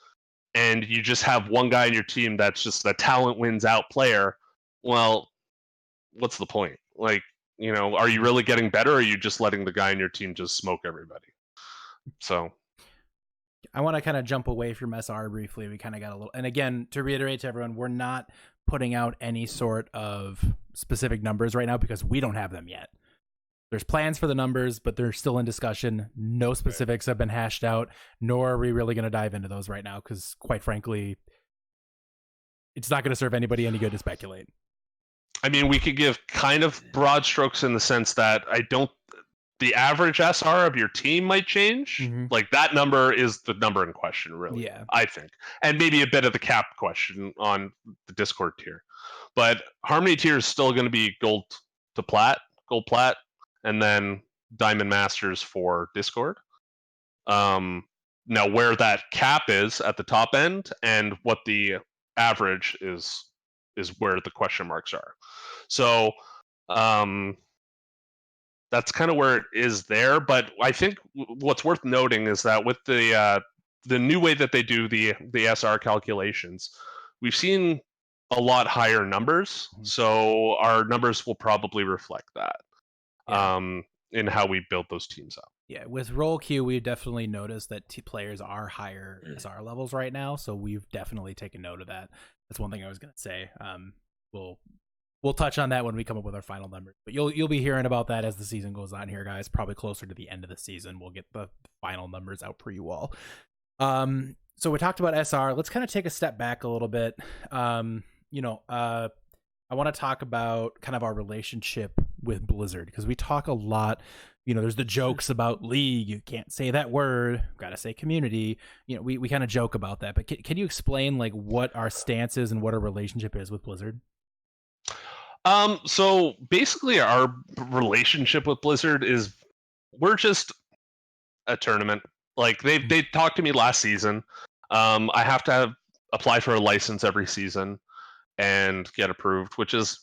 and you just have one guy in your team that's just the talent wins out player, well, what's the point? Like, are you really getting better, or are you just letting the guy in your team just smoke everybody? So I want to kind of jump away from SR briefly. We kind of got a little, and again, to reiterate to everyone, we're not putting out any sort of specific numbers right now because we don't have them yet. There's plans for the numbers, but they're still in discussion. No specifics have been hashed out, nor are we really going to dive into those right now because, quite frankly, it's not going to serve anybody any good to speculate. I mean, we could give kind of broad strokes in the sense that the average SR of your team might change. Like that number is the number in question, really. Yeah. I think. And maybe a bit of the cap question on the Discord tier. But Harmony tier is still going to be gold plat, and then Diamond Masters for Discord. Now, where that cap is at the top end and what the average is where the question marks are. So that's kind of where it is there. But I think what's worth noting is that with the new way that they do the SR calculations, we've seen a lot higher numbers. So our numbers will probably reflect that in how we build those teams up. Yeah, with roll queue, we've definitely noticed that players are higher SR levels right now. So we've definitely taken note of that. That's one thing I was going to say. We'll touch on that when we come up with our final numbers. But you'll be hearing about that as the season goes on here, guys. Probably closer to the end of the season, we'll get the final numbers out for you all. So we talked about SR. Let's kind of take a step back a little bit. I want to talk about kind of our relationship with Blizzard because we talk a lot. There's the jokes about league. You can't say that word. Got to say community. We kind of joke about that. But can you explain like what our stance is and what our relationship is with Blizzard? So basically our relationship with Blizzard is we're just a tournament. Like they talked to me last season. I have to apply for a license every season and get approved, which is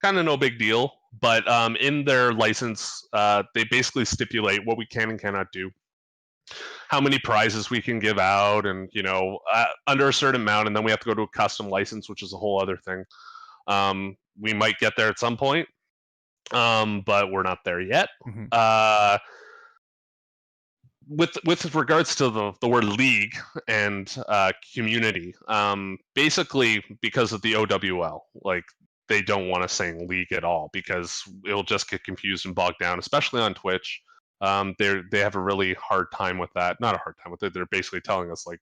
kind of no big deal. But in their license, they basically stipulate what we can and cannot do, how many prizes we can give out, and under a certain amount, and then we have to go to a custom license, which is a whole other thing. We might get there at some point, but we're not there yet. With regards to the word league and community, basically because of the OWL, like they don't want us saying league at all because it'll just get confused and bogged down, especially on Twitch. They have a really hard time with that. Not a hard time with it. They're basically telling us like,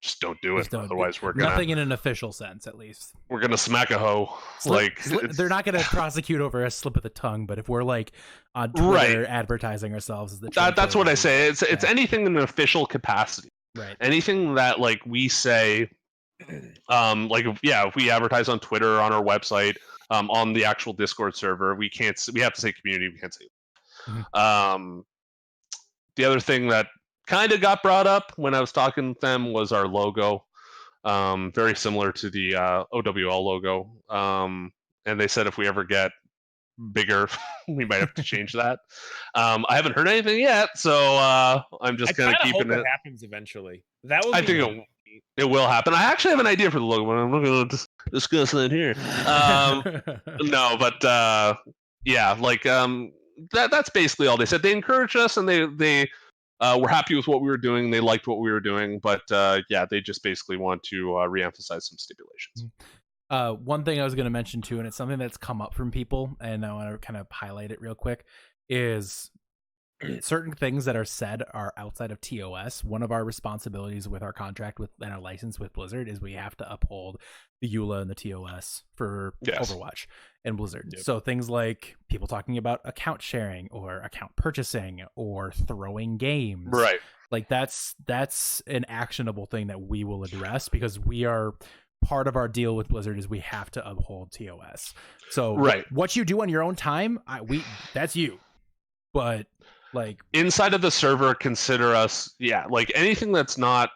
just don't do it. Otherwise, we're gonna nothing in an official sense, at least. We're gonna smack a hoe. They're not gonna prosecute over a slip of the tongue, but if we're like on Twitter advertising ourselves as the that's what I say. It's anything in an official capacity. Right. Anything that like we say, if we advertise on Twitter or on our website, on the actual Discord server, we have to say community. We can't say. The other thing that kind of got brought up when I was talking with them was our logo. very similar to the OWL logo. And they said if we ever get bigger, we might have to change that. I haven't heard anything yet, so I'm just kind of keeping hope it. Happens eventually. That will. I think it will happen. I actually have an idea for the logo, but I'm not going to discuss that here. No, but yeah, like that's basically all they said. They encouraged us, and they were happy with what we were doing. They liked what we were doing, but yeah, they just basically want to reemphasize some stipulations. One thing I was going to mention too, and it's something that's come up from people, and I want to kind of highlight it real quick, is certain things that are said are outside of TOS. One of our responsibilities with our contract with and our license with Blizzard is we have to uphold the EULA and the TOS for Overwatch and Blizzard. Yep. So things like people talking about account sharing or account purchasing or throwing games. Right. Like that's an actionable thing that we will address because we are part of our deal with Blizzard is we have to uphold TOS. So what you do on your own time, that's you. But like inside of the server, consider us, like anything that's not,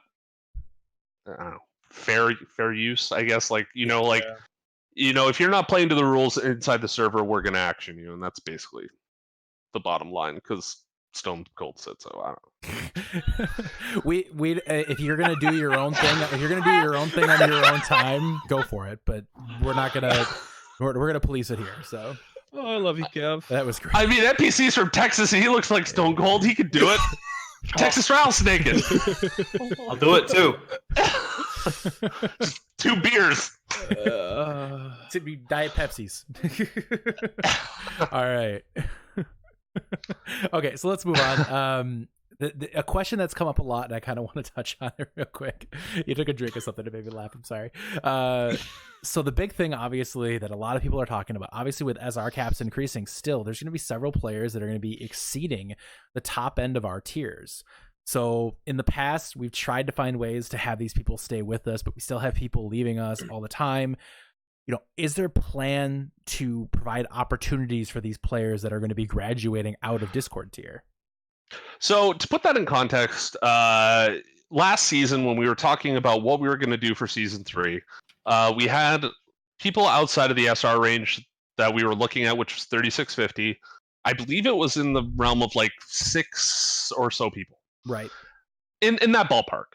I don't know, fair use, I guess. Like, you know, if you're not playing to the rules inside the server, we're going to action you. And that's basically the bottom line because Stone Cold said so. I don't know. we if you're gonna do your own thing, on your own time, go for it. But we're not gonna we're gonna police it here. So I love you, Kev. That was great. I mean, NPC's from Texas. He looks like Stone Cold. He could do it. Texas rattlesnake it. I'll do it too. Just 2 beers. Diet Pepsis. All right. Okay, so let's move on. A question that's come up a lot, and I kind of want to touch on it real quick. You took a drink of something to make me laugh. I'm sorry. So the big thing, obviously, that a lot of people are talking about, obviously with SR caps increasing, still, there's going to be several players that are going to be exceeding the top end of our tiers. So in the past, we've tried to find ways to have these people stay with us, but we still have people leaving us all the time. You know, is there a plan to provide opportunities for these players that are going to be graduating out of Discord tier? So to put that in context, last season when we were talking about what we were going to do for season 3, we had people outside of the SR range that we were looking at, which was 3650. I believe it was in the realm of like 6 or so people. Right. In that ballpark.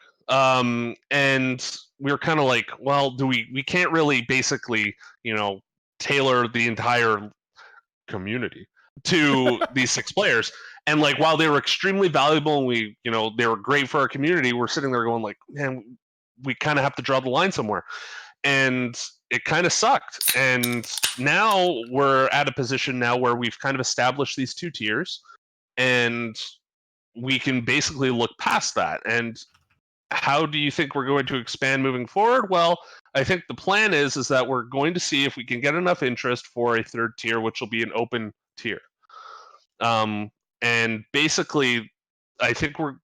And we were kind of like, well, we can't really basically, tailor the entire community to these 6 players. And like, while they were extremely valuable and they were great for our community, we're sitting there going like, man, we kind of have to draw the line somewhere. And it kind of sucked. And now we're at a position now where we've kind of established these 2 tiers and we can basically look past that. And how do you think we're going to expand moving forward? Well, I think the plan is that we're going to see if we can get enough interest for a 3rd tier, which will be an open tier. And basically, I think we're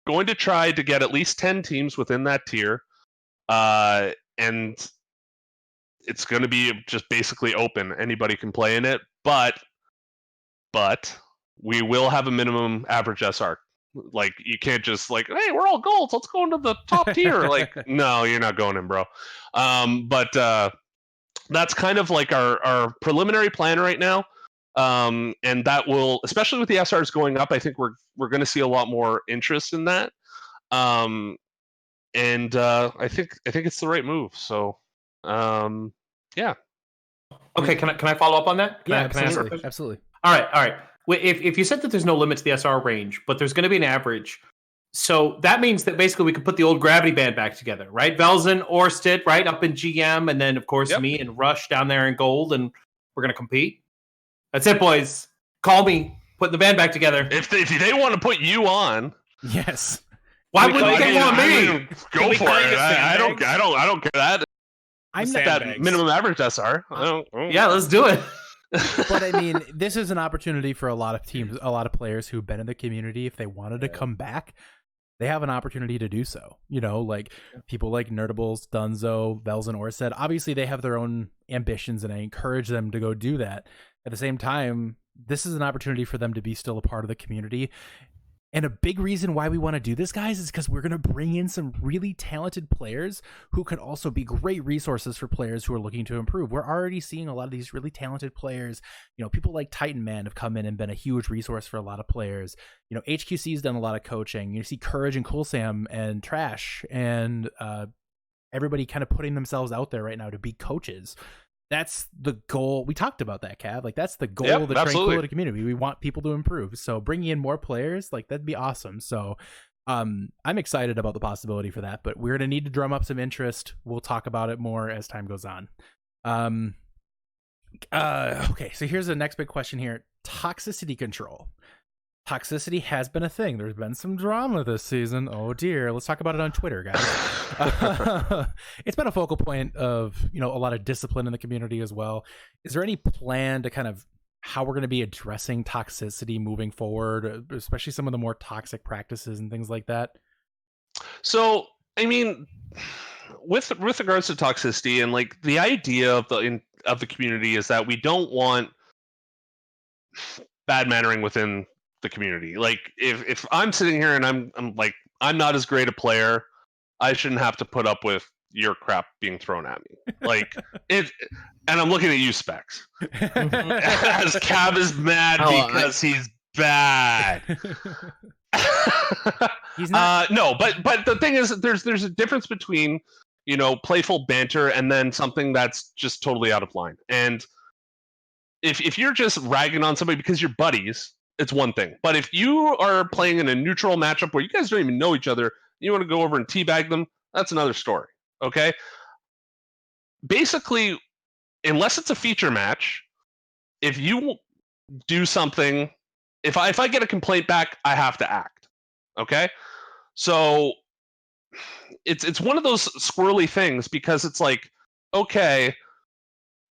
going to try to get at least 10 teams within that tier. And it's going to be just basically open. Anybody can play in it. But we will have a minimum average SR. Like, you can't just like, hey, we're all golds, let's go into the top tier. Like, no, you're not going in, bro. But that's kind of like our preliminary plan right now. And that will, especially with the SRs going up, I think we're going to see a lot more interest in that. And I think it's the right move. So, yeah. Okay, can I follow up on that? Absolutely. All right. If you said that there's no limit to the SR range, but there's going to be an average, so that means that basically we could put the old gravity band back together, right? Velzen, Orsted, right, up in GM, and then of course me and Rush down there in gold, and we're going to compete. That's it, boys. Call me. Putting the band back together. If they want to put you on, yes. Why wouldn't they want me? Go for it. I don't care that. I'm not that minimum average SR. Yeah, let's do it. But I mean, this is an opportunity for a lot of teams, a lot of players who've been in the community. If they wanted to come back, they have an opportunity to do so. Like people like Nerdables, Dunzo, Velzen, Orsted. Obviously, they have their own ambitions, and I encourage them to go do that. At the same time, this is an opportunity for them to be still a part of the community. And a big reason why we want to do this, guys, is because we're going to bring in some really talented players who could also be great resources for players who are looking to improve. We're already seeing a lot of these really talented players. You know, people like Titan Man have come in and been a huge resource for a lot of players. You know, HQC's done a lot of coaching. You see Courage and Cool Sam and Trash and everybody kind of putting themselves out there right now to be coaches. That's the goal. We talked about that, Cav. Like, that's the goal of the Tranquility community. We want people to improve. So bringing in more players, like, that'd be awesome. So I'm excited about the possibility for that, but we're going to need to drum up some interest. We'll talk about it more as time goes on. Okay, so here's the next big question here. Toxicity control. Toxicity has been a thing. There's been some drama this season. Oh dear. Let's talk about it on Twitter, guys. It's been a focal point of, you know, a lot of discipline in the community as well. Is there any plan to kind of how we're going to be addressing toxicity moving forward, especially some of the more toxic practices and things like that? So, I mean, with regards to toxicity, and like the idea of the community is that we don't want bad mannering within the community. Like, if I'm sitting here and I'm like, I'm not as great a player, I shouldn't have to put up with your crap being thrown at me. Like, and I'm looking at you, Specs. As Cav is mad because he's bad. He's not. No, but the thing is, there's a difference between, you know, playful banter and then something that's just totally out of line. And if you're just ragging on somebody because you're buddies, it's one thing. But if you are playing in a neutral matchup where you guys don't even know each other, you want to go over and teabag them, that's another story. Okay? Basically, unless it's a feature match, if you do something, if I get a complaint back, I have to act. Okay? So it's one of those squirrely things, because it's like, okay,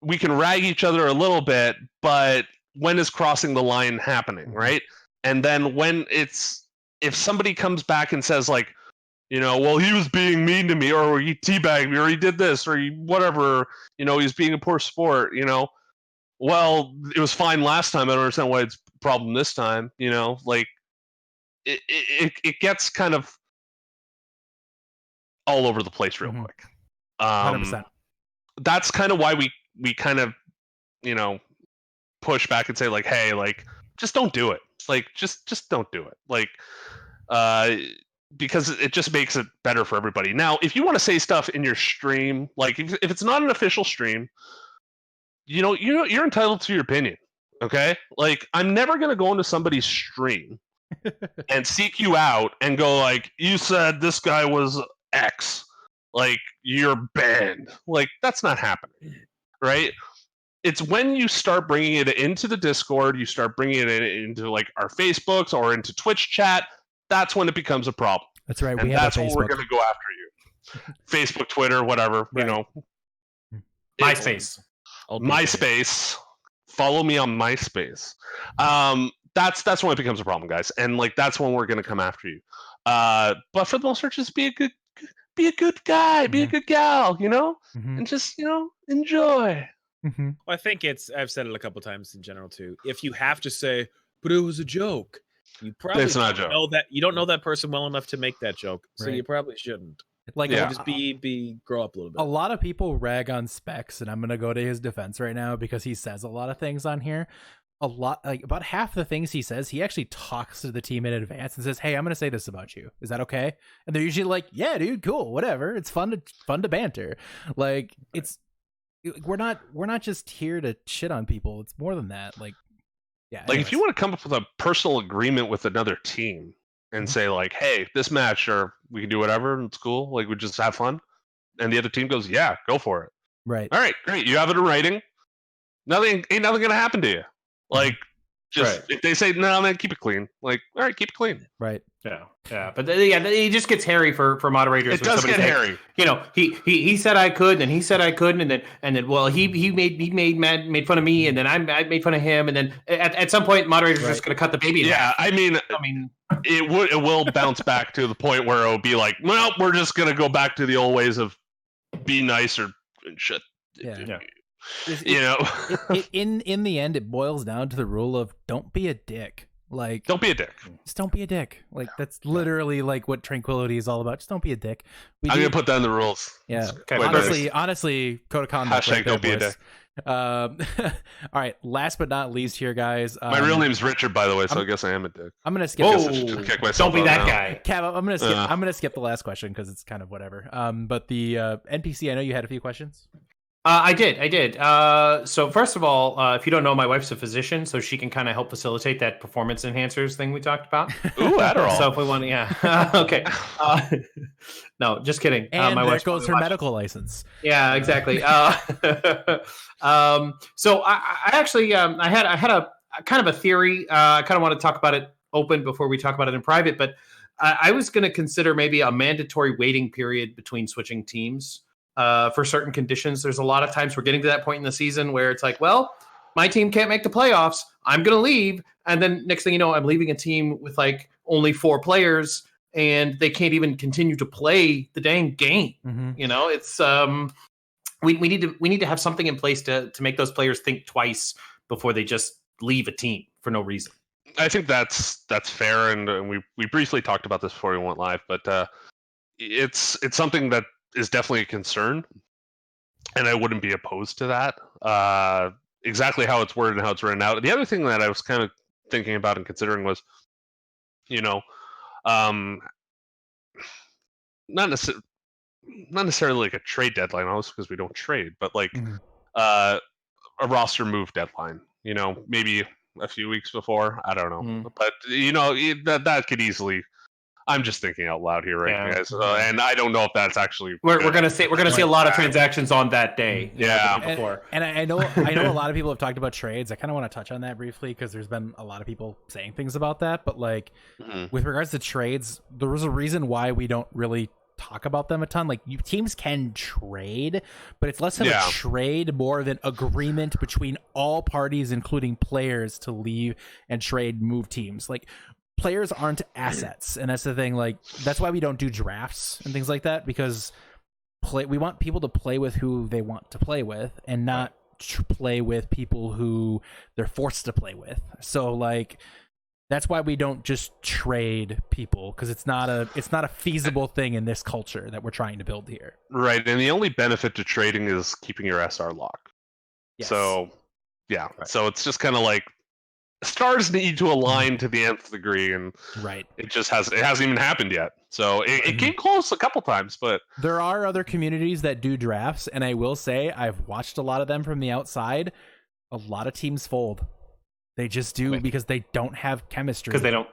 we can rag each other a little bit, but when is crossing the line happening, right? And then when if somebody comes back and says, like, you know, well, he was being mean to me, or he teabagged me, or he did this, or he whatever, you know, he's being a poor sport, you know, well, it was fine last time, I don't understand why it's a problem this time, you know, like, it gets kind of all over the place real quick. 100%. That's kind of why we kind of, you know, push back and say, like, hey, like, just don't do it. Like, just don't do it. Like, because it just makes it better for everybody. Now, if you want to say stuff in your stream, like, if it's not an official stream, you know, you're entitled to your opinion. Okay? Like, I'm never going to go into somebody's stream and seek you out and go, like, you said this guy was X. Like, you're banned. Like, that's not happening. Right? It's when you start bringing it into the Discord, you start bringing it into, like, our Facebooks or into Twitch chat, that's when it becomes a problem. That's right. And that's when we're going to go after you. Facebook, Twitter, whatever, right. You know. MySpace. MySpace. Follow me on MySpace. That's when it becomes a problem, guys. And, like, that's when we're going to come after you. But for the most part, just be a good guy, be a good gal, you know? And just, you know, enjoy. Well, I think I've said it a couple times in general too. If you have to say, but it was a joke, you probably don't know that person well enough to make that joke. So you probably shouldn't. Like, just grow up a little bit. A lot of people rag on Specs, and I'm gonna go to his defense right now because he says a lot of things on here. About half the things he says, he actually talks to the team in advance and says, hey, I'm gonna say this about you, is that okay? And they're usually like, yeah, dude, cool, whatever, it's fun to banter. Like, we're not just here to shit on people, it's more than that. Like, yeah, like, if you want to come up with a personal agreement with another team and say, like, hey, this match, or we can do whatever and it's cool, like, we just have fun, and the other team goes, yeah, go for it, right, all right, great, you have it in writing, ain't nothing gonna happen to you. Like, just if they say no, man, keep it clean. Like, all right, keep it clean. Right. Yeah. But it just gets hairy for moderators. It does get hairy. You know, he said I could, and he said I couldn't, and then well, he made fun of me, and then I made fun of him, and then at some point, moderators are just going to cut the baby. Yeah, I mean, it will bounce back to the point where it'll be like, well, we're just going to go back to the old ways of be nice or shit. Yeah. You know, in the end, it boils down to the rule of don't be a dick. Like, Don't be a dick. just don't be a dick. Like, that's literally like what tranquility is all about. Just don't be a dick. I'm gonna put that in the rules. Yeah. It's quite nice. Honestly, code of conduct. Hashtag right there, don't be a boys. All right. Last but not least here, guys. My real name's Richard, by the way, so I guess I am a dick. I'm gonna skip. Don't be that guy. Cav, I'm gonna skip the last question because it's kind of whatever. But the NPC, I know you had a few questions. I did. So first of all, if you don't know, my wife's a physician, so she can kind of help facilitate that performance enhancers thing we talked about. Ooh, Adderall. So if we want to, yeah. Okay. No, just kidding. And my there wife's goes her medical license. Yeah, exactly. So I actually, I had a kind of a theory. I kind of want to talk about it open before we talk about it in private, but I was going to consider maybe a mandatory waiting period between switching teams. For certain conditions. There's a lot of times we're getting to that point in the season where it's like, well, my team can't make the playoffs. I'm going to leave. And then next thing you know, I'm leaving a team with like only 4 players and they can't even continue to play the dang game. Mm-hmm. You know, it's we need to have something in place to make those players think twice before they just leave a team for no reason. I think that's fair, and we briefly talked about this before we went live, but it's something that is definitely a concern, and I wouldn't be opposed to that. Exactly how it's worded and how it's written out. The other thing that I was kind of thinking about and considering was, not necessarily like a trade deadline, also because we don't trade, but like a roster move deadline. Maybe a few weeks before. I don't know, but that could easily. I'm just thinking out loud here, right, guys? And I don't know if that's actually. We're gonna see a lot of transactions on that day. Yeah, before. And I know a lot of people have talked about trades. I kind of want to touch on that briefly because there's been a lot of people saying things about that. But like with regards to trades, there was a reason why we don't really talk about them a ton. Like teams can trade, but it's less of a trade, more of an agreement between all parties, including players, to leave and trade, move teams. Like. Players aren't assets, and that's the thing. Like that's why we don't do drafts and things like that, because we want people to play with who they want to play with, and not play with people who they're forced to play with. So like that's why we don't just trade people, because it's not a feasible thing in this culture that we're trying to build here. Right, and the only benefit to trading is keeping your SR locked. Yes. So yeah, so it's just kind of like. Stars need to align to the nth degree, and it hasn't even happened yet. So it came close a couple times, but there are other communities that do drafts, and I will say I've watched a lot of them from the outside. A lot of teams fold. They just do because they don't have chemistry. Because they don't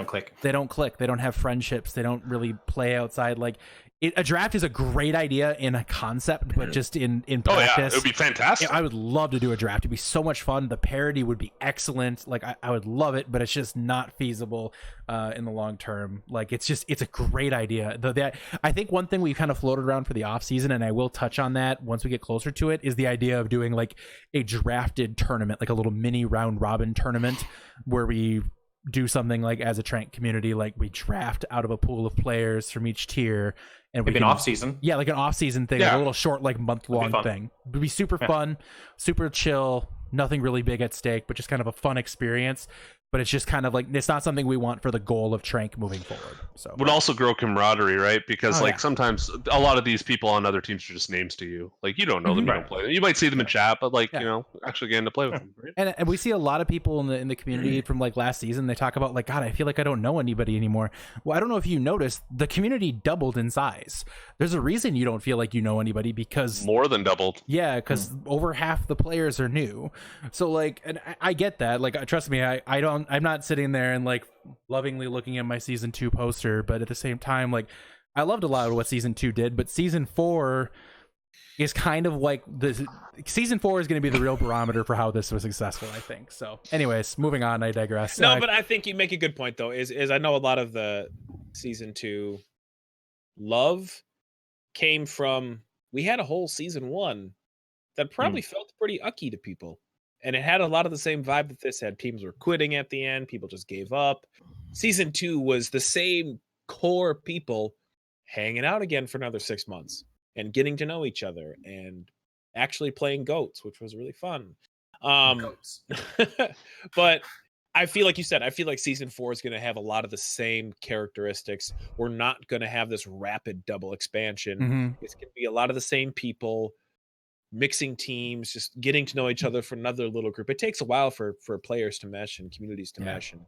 click. They don't click. They don't have friendships. They don't really play outside. Like a draft is a great idea in a concept, but just in practice, it would be fantastic. I would love to do a draft. It'd be so much fun. The parity would be excellent. Like I would love it, but it's just not feasible in the long term. Like it's a great idea. I think one thing we kind of floated around for the off season, and I will touch on that once we get closer to it, is the idea of doing like a drafted tournament, like a little mini round robin tournament where we do something like as a Trank community, like we draft out of a pool of players from each tier. And we can off season. Yeah, like an off season thing, like a little short, like month-long thing. It would be super fun, super chill, nothing really big at stake, but just kind of a fun experience. But it's just kind of like, it's not something we want for the goal of Trank moving forward. So would also grow camaraderie, right? Because sometimes a lot of these people on other teams are just names to you. Like you don't know them, you don't play them. You might see them in chat, but like actually getting to play with them. Right? And we see a lot of people in the community from like last season. They talk about like, God, I feel like I don't know anybody anymore. Well, I don't know if you noticed, the community doubled in size. There's a reason you don't feel like you know anybody, because more than doubled. Yeah, because over half the players are new. So like, and I get that. Like, trust me, I'm not sitting there and like lovingly looking at my season 2 poster, but at the same time, like I loved a lot of what season 2 did, but season 4 is kind of like season 4 is going to be the real barometer for how this was successful, I think. So anyways, moving on, I digress. No, but I think you make a good point though, is I know a lot of the season 2 love came from, we had a whole season 1 that probably felt pretty ucky to people. And it had a lot of the same vibe that this had. Teams were quitting at the end. People just gave up. Season 2 was the same core people hanging out again for another 6 months and getting to know each other and actually playing goats, which was really fun. But I feel like you said, I feel like season 4 is going to have a lot of the same characteristics. We're not going to have this rapid double expansion. Mm-hmm. It's going to be a lot of the same people mixing teams, just getting to know each other for another little group. It takes a while for players to mesh and communities to mesh. And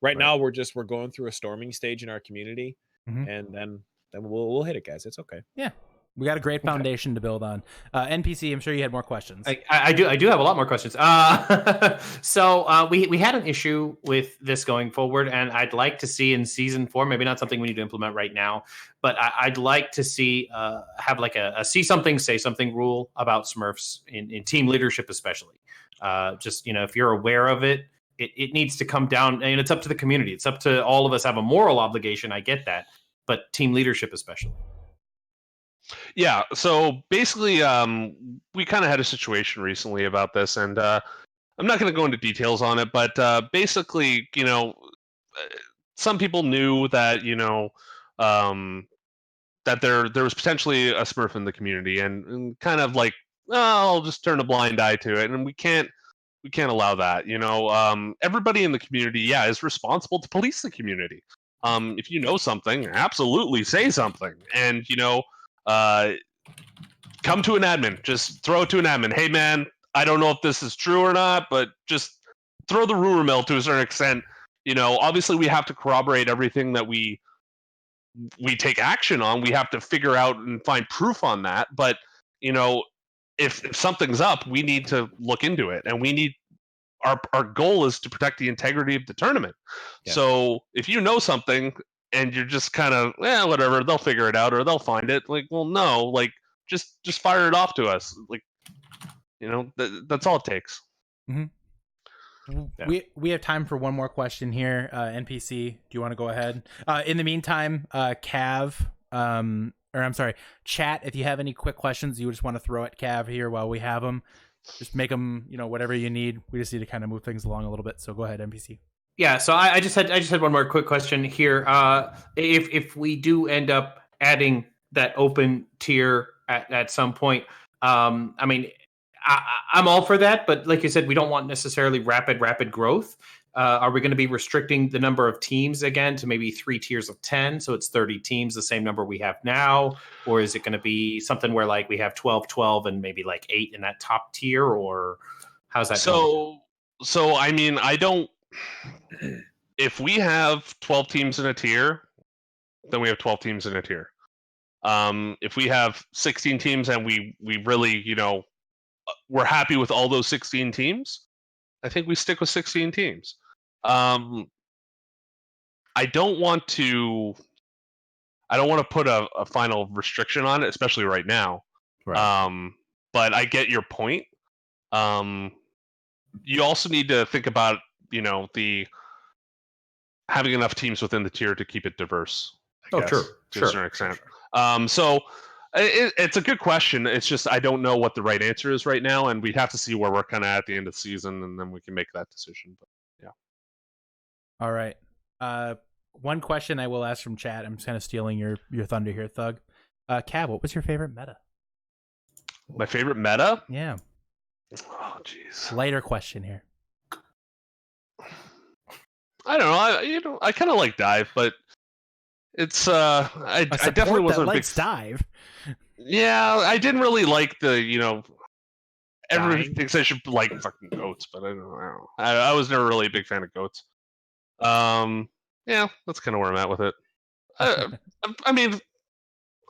right now we're going through a storming stage in our community, and then we'll hit it, guys. It's okay. Yeah. We got a great foundation to build on. NPC, I'm sure you had more questions. I do have a lot more questions. So we had an issue with this going forward, and I'd like to see in season 4, maybe not something we need to implement right now, but I'd like to see have like a see something, say something rule about Smurfs in team leadership, especially. Just, if you're aware of it, it needs to come down, and it's up to the community. It's up to all of us have a moral obligation. I get that, but team leadership especially. Yeah, so basically, we kind of had a situation recently about this, and I'm not going to go into details on it, but basically, some people knew that, that there was potentially a Smurf in the community, and kind of like, I'll just turn a blind eye to it, and we can't allow that. Everybody in the community, is responsible to police the community. If you know something, absolutely say something, and come to an admin. Just throw it to an admin. Hey, man, I don't know if this is true or not, but just throw the rumor mill to a certain extent. Obviously we have to corroborate everything that we take action on. We have to figure out and find proof on that. But, if something's up, we need to look into it, and we need our goal is to protect the integrity of the tournament. Yeah. So if you know something and you're just kind of, whatever, they'll figure it out or they'll find it. Like, well, no, like just fire it off to us. Like, that's all it takes. Mm-hmm. Yeah. We have time for one more question here. NPC, do you want to go ahead? In the meantime, chat, if you have any quick questions you just want to throw at Cav here while we have them, just make them, whatever you need. We just need to kind of move things along a little bit. So go ahead, NPC. Yeah, so I just had one more quick question here. If we do end up adding that open tier at some point, I'm all for that. But like you said, we don't want necessarily rapid growth. Are we going to be restricting the number of teams again to maybe 3 tiers of 10? So it's 30 teams, the same number we have now? Or is it going to be something where like we have 12, and maybe like 8 in that top tier? Or how's that going? So I don't... If we have 12 teams in a tier, then we have 12 teams in a tier. If we have 16 teams and we really, we're happy with all those 16 teams, I think we stick with 16 teams. I don't want to put a final restriction on it, especially right now. Right. But I get your point. You also need to think about, the having enough teams within the tier to keep it diverse. I guess, true. To a certain extent. So it's a good question. It's just I don't know what the right answer is right now, and we'd have to see where we're kind of at the end of the season, and then we can make that decision. But yeah. All right. One question I will ask from chat. I'm just kind of stealing your thunder here, Thug. Cav, what was your favorite meta? My favorite meta? Yeah. Oh, jeez. Lighter question here. I don't know. I kind of like dive, but it's I definitely wasn't a big dive. Yeah, I didn't really like the everybody thinks I should like fucking goats, but I don't know. I was never really a big fan of goats. Yeah, that's kind of where I'm at with it. I mean,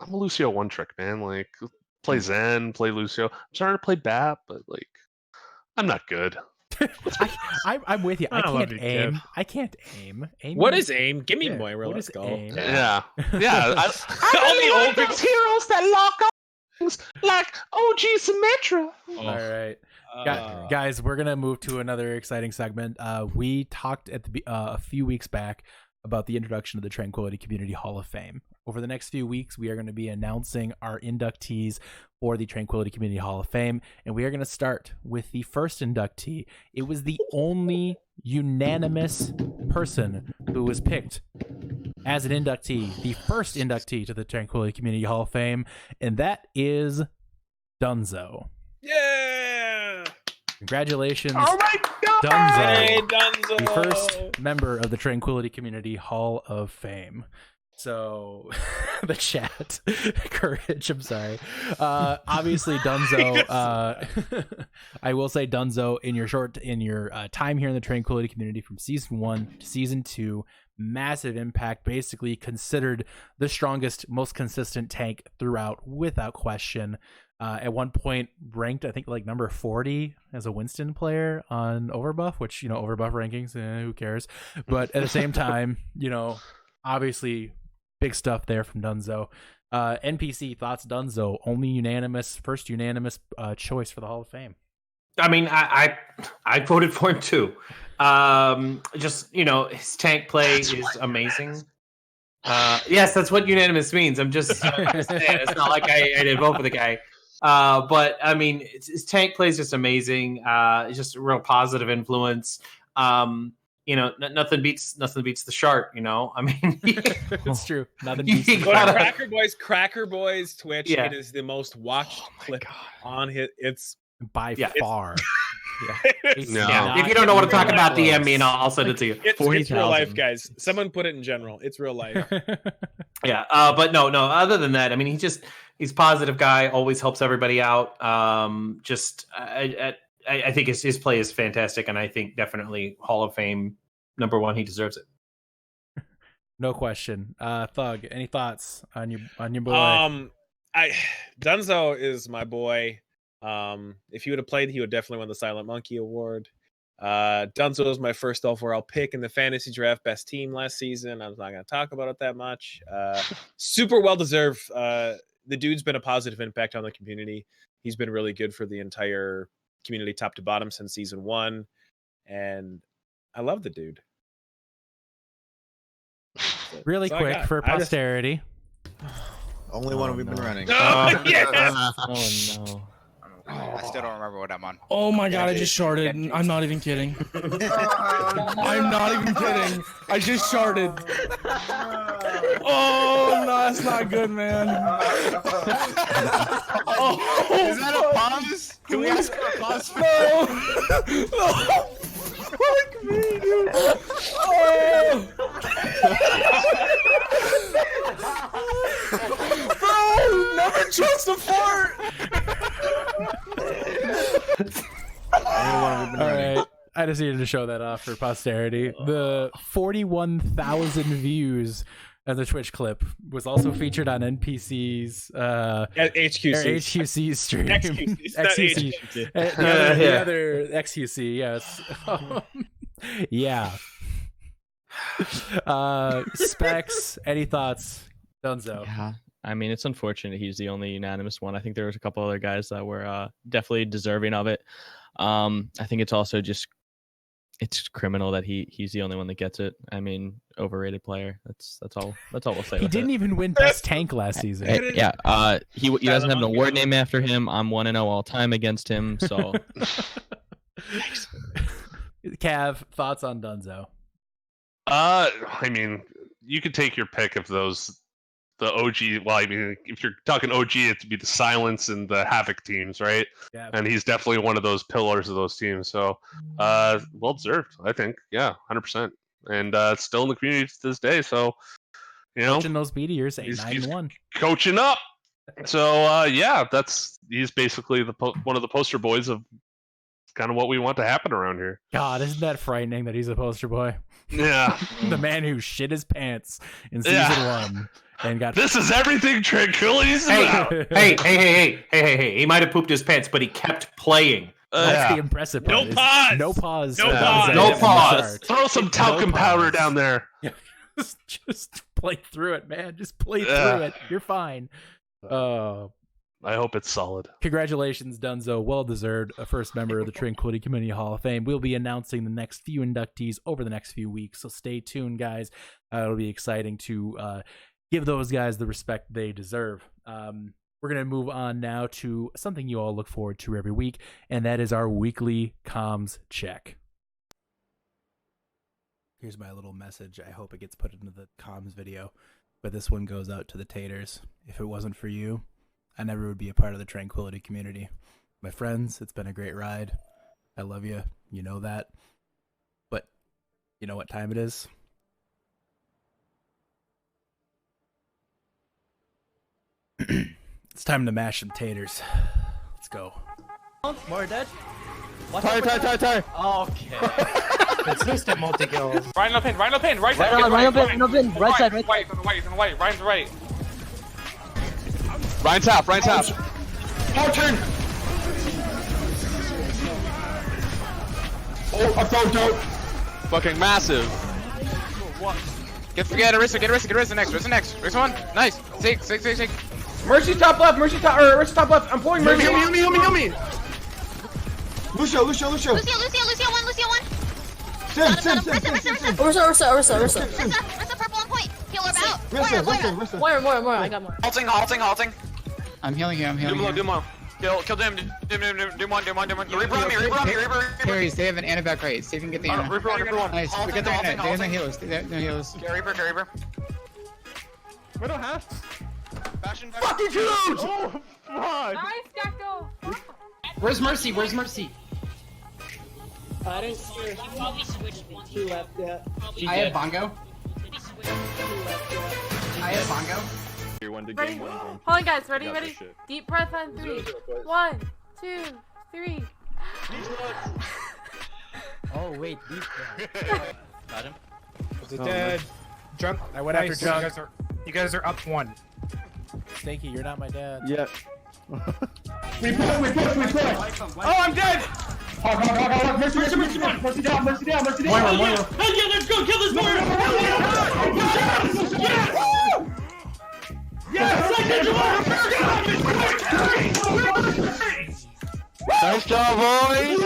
I'm a Lucio one trick man. Like, play Zen, play Lucio. I'm starting to play BAP, but like, I'm not good. I'm with you. I can't aim. What is aim? Give me more. Let's go. Aim? Yeah. I really like those heroes that lock up like OG Symmetra. All right. Guys, we're gonna move to another exciting segment. We talked at a few weeks back about the introduction of the Tranquility Community Hall of Fame. Over the next few weeks, we are going to be announcing our inductees for the Tranquility Community Hall of Fame, and we are going to start with the first inductee. It was the only unanimous person who was picked as an inductee, the first inductee to the Tranquility Community Hall of Fame, and that is Dunzo. Yeah! Congratulations. Oh my god! Dunzo, Hey, Dunzo. the first member of the Tranquility Community Hall of Fame. So, the chat, courage. I'm sorry. Obviously, Dunzo. I will say, Dunzo, in your time here in the Tranquility Community from season 1 to season 2, massive impact. Basically, considered the strongest, most consistent tank throughout, without question. At one point, ranked I think like number 40 as a Winston player on Overbuff, which Overbuff rankings, who cares? But at the same time, obviously. Big stuff there from Dunzo. NPC thoughts, Dunzo, first unanimous choice for the Hall of Fame. I mean, I voted for him too. Just his tank play is amazing. Yes, that's what unanimous means. I'm just saying, it's not like I didn't vote for the guy. But I mean, his tank play is just amazing. It's just a real positive influence. Nothing beats the shark. I mean, it's true. Nothing beats You the Go to shark. Cracker Boys Twitch. Yeah. It is the most watched clip on his. It's by far. it's, No. Yeah. If you don't know what to talk about, close. DM me and I'll send it to you. it's 40,000. real life, guys. Someone put it in general. It's real life. Yeah, but no. Other than that, I mean, he's a positive guy. Always helps everybody out. I think his play is fantastic, and I think definitely Hall of Fame #1. He deserves it. No question. Thug, any thoughts on your boy? Dunzo is my boy. If he would have played, he would definitely win the Silent Monkey Award. Dunzo was my first overall pick in the fantasy draft, best team last season. I'm not going to talk about it that much. Super well deserved. The dude's been a positive impact on the community. He's been really good for the entire community, top to bottom, since season 1, and I love the dude. Really That's all I quick got. for posterity. Only one we've been running. Yes! Oh no. I still don't remember what I'm on. Oh my god, I just sharded. I'm not even kidding. I'm not even kidding. I just sharded. Oh, no, that's not good, man. Oh, Is that a pause? Can we ask for a pause? no. No. Fuck me, dude. Oh. Bro, never trust a fart. Only one we've been All running. right. I just needed to show that off for posterity. The 41,000 views of the Twitch clip was also featured on NPC's HQC stream. XQC. It's not XQC. HQC. The other XQC, yes. Yeah. Specs, any thoughts? Dunzo. Yeah. I mean, it's unfortunate he's the only unanimous one. I think there was a couple other guys that were definitely deserving of it. I think it's also just it's criminal that he's the only one that gets it. I mean, overrated player. That's all we'll say. He didn't even win best tank last season. Yeah. He doesn't have an award name after him. I'm 1-0 all time against him. So, Cav, thoughts on Dunzo? I mean, you could take your pick of those. The OG, well, I mean, if you're talking OG, it'd be the Silence and the Havoc teams, right? Yeah. And he's definitely one of those pillars of those teams. So, well deserved, I think. Yeah, 100%. And still in the community to this day. So, Coaching those meteors, he's 8-9-1. coaching up. So, yeah, he's basically one of the poster boys of kind of what we want to happen around here. God, isn't that frightening that he's a poster boy? Yeah. The man who shit his pants in season 1 and got. This is everything Tranquility's about. Hey! He might have pooped his pants, but he kept playing. That's the impressive part. No pause! No pause. No pause! No pause! Throw some talcum powder down there. Just play through it, man. Just play through it. You're fine. I hope it's solid. Congratulations, Dunzo. Well deserved. A first member of the Tranquility Community Hall of Fame. We'll be announcing the next few inductees over the next few weeks, so stay tuned, guys. It'll be exciting to give those guys the respect they deserve. We're going to move on now to something you all look forward to every week, and that is our weekly comms check. Here's my little message. I hope it gets put into the comms video, but this one goes out to the taters. If it wasn't for you, I never would be a part of the Tranquility community. My friends, it's been a great ride. I love you. You know that. But you know what time it is? It's time to mash some taters. Let's go. More dead. Tire. Okay. Consistent multi-kills. Ryan up in, right side. Right side, right. White, on the right, Ryan's right. Ryan's half. Hard turn. Oh, I found out. Fucking massive. Get Arista next. Arista one. Nice. Take. Mercy top left. Mercy top left. I'm pulling Mercy. Heal me. Lucio. Lucio 1. Sim. Ursa, purple on point. Healer out. Moira. I got more. Halting. I'm healing you. Do more. Kill them. Do one. Reaper on me. Carries, they have an Ana back right. See if you can get the Ana. Reaper one. Nice, we got the Ana. They have no healers. Carry Reaper. Widow half. Fashion. Fucking huge! Oh, fuck. Nice, Gecko. Where's Mercy? I didn't see her. She probably switched one. She left yet. I have Bongo. Ready? Hold on, guys. Ready? Deep breath on 3. 1, 2, 3. Oh wait, deep breath. Got him. Is it dead? Junk. I went after Junk. You guys are up 1. Stinky, you're not my dad. Yeah. We push. Oh, I'm dead. Hard. Mercy down. Moira. Hell yeah, let's go. Kill this Moira. Nice job, boys.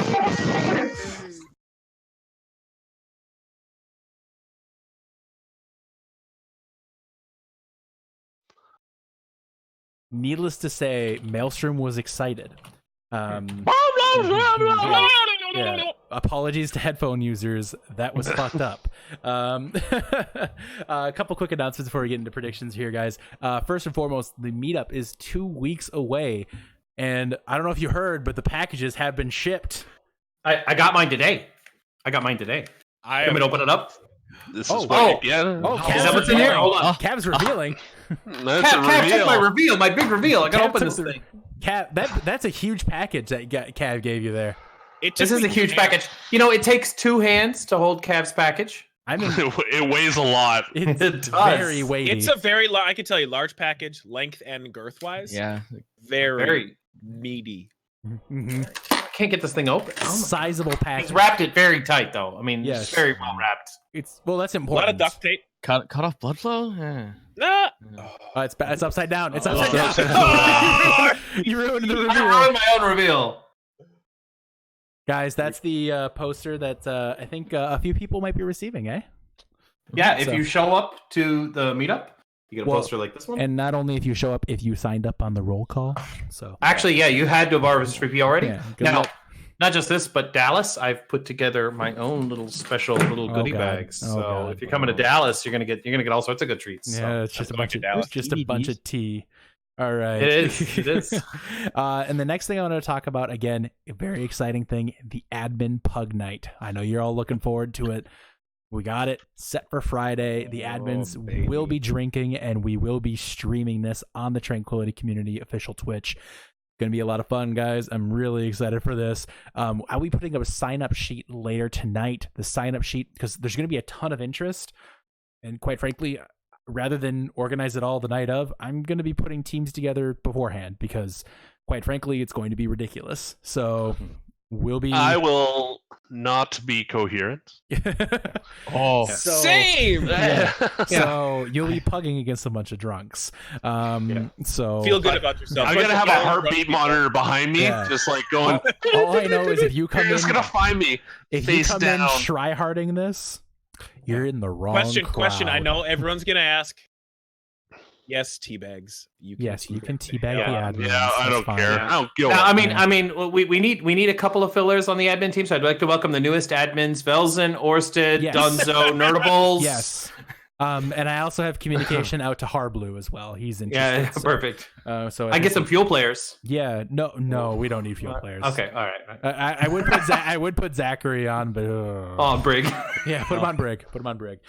Needless to say, Maelstrom was excited. Yeah. Apologies to headphone users. That was fucked up. A couple quick announcements before we get into predictions here, guys. First and foremost, the meetup is 2 weeks away. And I don't know if you heard, but the packages have been shipped. I got mine today. I'm going to open it up. This is yeah. Is that what's in here? Hold on. Cav's revealing. That's a Cav, check my reveal. reveal, my big reveal. I gotta Cav open took this thing. Cav, that's a huge package that Cav gave you there. This is a huge package. You know, it takes 2 hands to hold Cav's package. I mean, It weighs a lot. it's It does. very weighty. It's a very I can tell you, large package, length and girth wise. Yeah. Very meaty. Mhm. I can't get this thing open. Oh my- Sizable package. He's wrapped it very tight, though. I mean, Yes. it's very well wrapped. That's A important. lot of duct tape. Cut off blood flow? Yeah. Nah. It's upside down. It's upside down. You ruined the I reveal. ruined my own reveal. Guys, that's the poster that I think a few people might be receiving, eh? Yeah, if So- you show up to the meetup, you get a Well, poster like this one. And not only if you show up, if you signed up on the roll call. So Actually, yeah, you had to have RSVP already. Yeah, good Now, luck. not just this, but Dallas, I've put together my own little special little Oh, goody God. bags. Oh, So God. if you're coming to Dallas, you're gonna get all sorts of good treats. yeah, So it's just a I'm going bunch to of Dallas. it's just a bunch of tea. All right, It is. It is. And the next thing I want to talk about, again, a very exciting thing: the admin pug night. I know you're all looking forward to it. We got it set for Friday. The admins will be drinking, and we will be streaming this on the Tranquility Community official Twitch. Going to be a lot of fun, guys. I'm really excited for this. I'll be putting up a sign-up sheet later tonight. The sign-up sheet, because there's going to be a ton of interest. And quite frankly, rather than organize it all the night of, I'm going to be putting teams together beforehand because, quite frankly, it's going to be ridiculous. So we'll be... I will not be coherent. Oh. Same. Yeah. So you'll be pugging against a bunch of drunks. So Feel good about yourself. I'm gonna have a heartbeat monitor behind me, Yeah. just like going. all I know is if you come You're just in, gonna find me if you face come down. in try-harding this, you're in the wrong Question. I crowd. know everyone's gonna ask. Yes, teabags. You can Yes, you can teabag Yeah. the admins. Yeah, I That's don't fine. care. I don't give Now, a I mean, we need a couple of fillers on the admin team. So I'd like to welcome the newest admins: Velzen, Orsted, Yes. Dunzo, Nerdables. Yes. And I also have communication out to Harblu as well. He's interested. Yeah, perfect. So I get some fuel players. Yeah, no, we don't need fuel players. Okay, all right. I would put Zachary on, but Oh, Brig. Yeah, put him on Brig.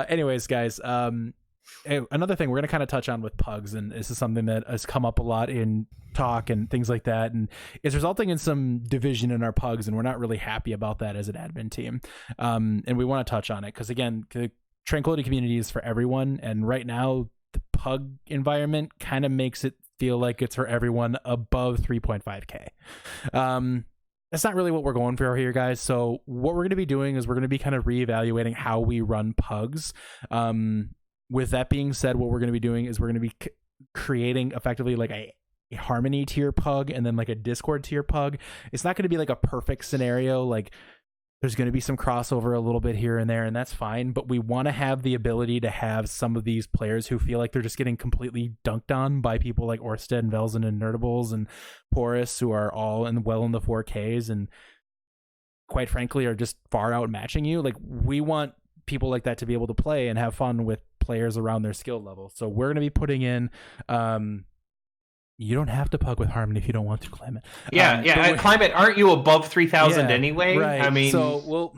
Anyways, guys, another thing we're going to kind of touch on with pugs, and this is something that has come up a lot in talk and things like that, and is resulting in some division in our pugs, and we're not really happy about that as an admin team. And we want to touch on it because, again, the Tranquility community is for everyone, and right now the pug environment kind of makes it feel like it's for everyone above 3.5k. That's not really what we're going for here, guys. So what we're going to be doing is we're going to be kind of reevaluating how we run pugs. With that being said, what we're going to be doing is we're going to be creating effectively like a Harmony tier pug and then like a Discord tier pug. It's not going to be like a perfect scenario. Like there's going to be some crossover a little bit here and there, and that's fine. But we want to have the ability to have some of these players who feel like they're just getting completely dunked on by people like Orsted and Velzen and Nerdables and Porus, who are all in the 4Ks and quite frankly are just far outmatching you. Like we want people like that to be able to play and have fun with players around their skill level. So we're going to be putting in you don't have to pug with Harmony if you don't want to, Climate. Climate, aren't you above 3,000 anyway? Right. I mean, so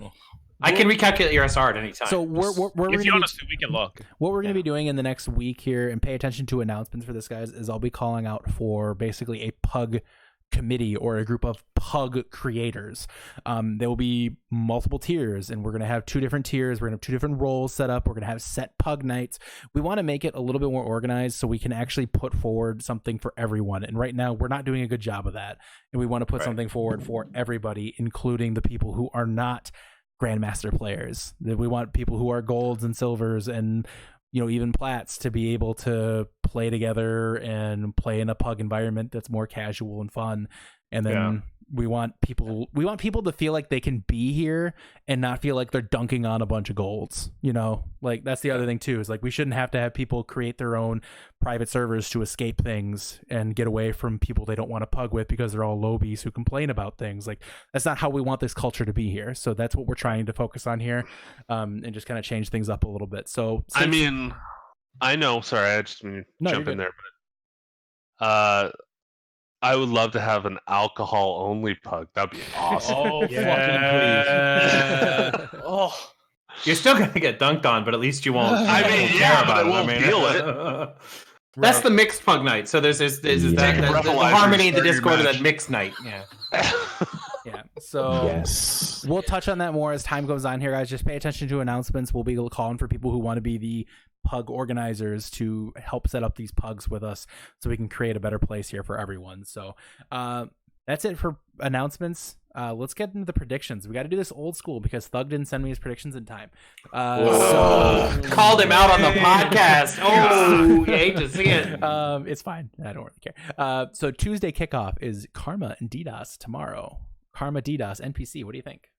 I can recalculate your SR at any time. So we're if you want us to, we can look. What we're going to be doing in the next week here, and pay attention to announcements for this, guys, is I'll be calling out for basically a pug committee or a group of pug creators. There will be multiple tiers, and we're going to have 2 different tiers. We're going to have 2 different roles set up. We're going to have set pug nights. We want to make it a little bit more organized so we can actually put forward something for everyone. And right now we're not doing a good job of that. And we want to put something forward for everybody, including the people who are not Grandmaster players. We want people who are golds and silvers and even plats to be able to play together and play in a pug environment that's more casual and fun. And then we want people to feel like they can be here and not feel like they're dunking on a bunch of golds. Like that's the other thing too, is like we shouldn't have to have people create their own private servers to escape things and get away from people they don't want to pug with because they're all lobies who complain about things. Like that's not how we want this culture to be here. So that's what we're trying to focus on here, and just kind of change things up a little bit. So I mean, I know, sorry, I just jump in there, but I would love to have an alcohol-only pug. That'd be awesome. Oh, yeah. Fucking please. Oh, you're still gonna get dunked on, but at least you won't. I mean, yeah, but I won't feel it. That's the mixed pug night. So there's the Harmony, the Discord, and that mixed night. Yeah. Yeah. So we'll touch on that more as time goes on here, guys. Just pay attention to announcements. We'll be calling for people who want to be the pug organizers to help set up these pugs with us so we can create a better place here for everyone. So that's it for announcements. Let's get into the predictions. We got to do this old school because Thug didn't send me his predictions in time. So called him out on the podcast. Oh, you hate to see it. It's fine. I don't really care. So Tuesday kickoff is Karma and DDoS tomorrow. Karma, DDoS, NPC. What do you think?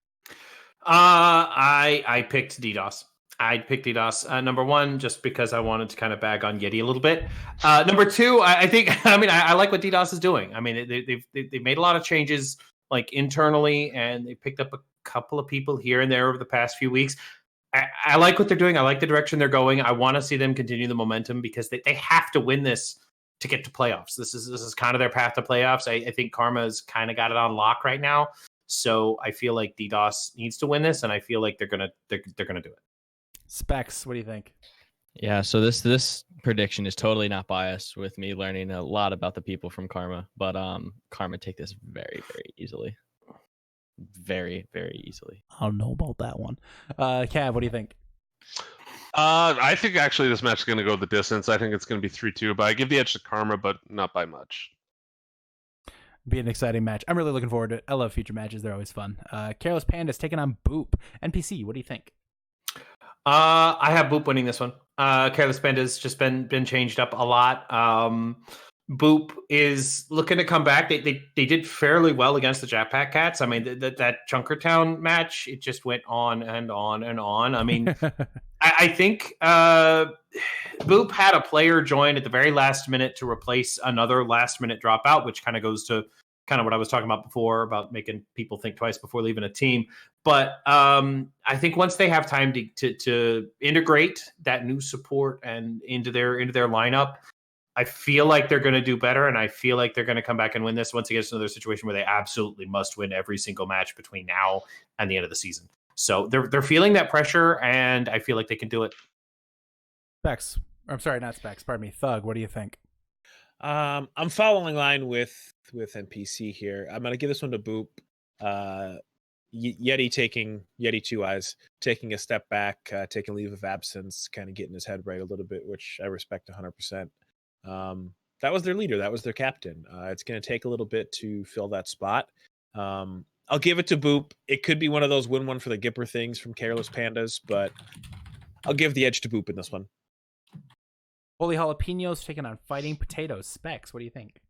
I picked DDoS. I'd pick DDoS. Number one, just because I wanted to kind of bag on Yeti a little bit. Number two, I think, I like what DDoS is doing. I mean, they've made a lot of changes like internally, and they picked up a couple of people here and there over the past few weeks. I like what they're doing. I like the direction they're going. I want to see them continue the momentum because they have to win this to get to playoffs. This is kind of their path to playoffs. I think Karma's kind of got it on lock right now. So I feel like DDoS needs to win this, and I feel like they're gonna do it. Specs, what do you think? Yeah, so this prediction is totally not biased with me learning a lot about the people from Karma, but Karma take this very, very easily. Very, very easily. I don't know about that one. Cav, what do you think? I think actually this match is going to go the distance. I think it's going to be 3-2, but I give the edge to Karma, but not by much. Be an exciting match. I'm really looking forward to it. I love future matches. They're always fun. Careless Panda's taking on Boop. NPC, what do you think? I have Boop winning this one. Careless Panda's just been changed up a lot. Boop is looking to come back. They did fairly well against the Jetpack Cats. I mean, that Chunkertown match, it just went on and on and on. I mean, I think Boop had a player join at the very last minute to replace another last minute dropout, which kind of goes to kind of what I was talking about before about making people think twice before leaving a team. But I think once they have time to integrate that new support and into their lineup, I feel like they're going to do better, and I feel like they're going to come back and win this once it gets to another situation where they absolutely must win every single match between now and the end of the season. So they're feeling that pressure, and I feel like they can do it. Specs. I'm sorry, not Specs. Pardon me. Thug, what do you think? I'm following line with NPC here. I'm going to give this one to Boop. Yeti 2 Eyes taking a step back, taking leave of absence, kind of getting his head right a little bit, which I respect 100%. That was their leader. That was their captain. It's going to take a little bit to fill that spot. I'll give it to Boop. It could be one of those win one for the Gipper things from Careless Pandas, but I'll give the edge to Boop in this one. Holy Jalapenos taking on Fighting Potatoes. Specs, what do you think?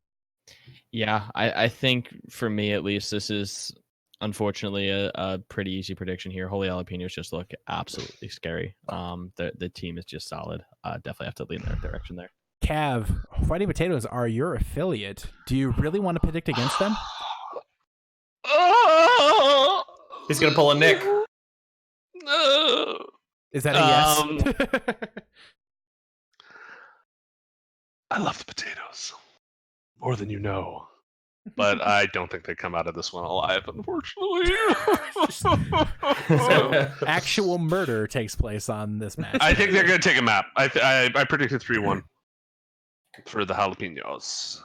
Yeah, I think for me at least, this is unfortunately a pretty easy prediction here. Holy Jalapenos just look absolutely scary. The team is just solid. Definitely have to lean in their direction there. Cav, Fighting Potatoes are your affiliate. Do you really want to predict against them? He's going to pull a Nick. Is that a yes? I love the potatoes more than you know, but I don't think they come out of this one alive, unfortunately. So actual murder takes place on this match. I think they're going to take a map. I predicted 3-1 for the Jalapenos.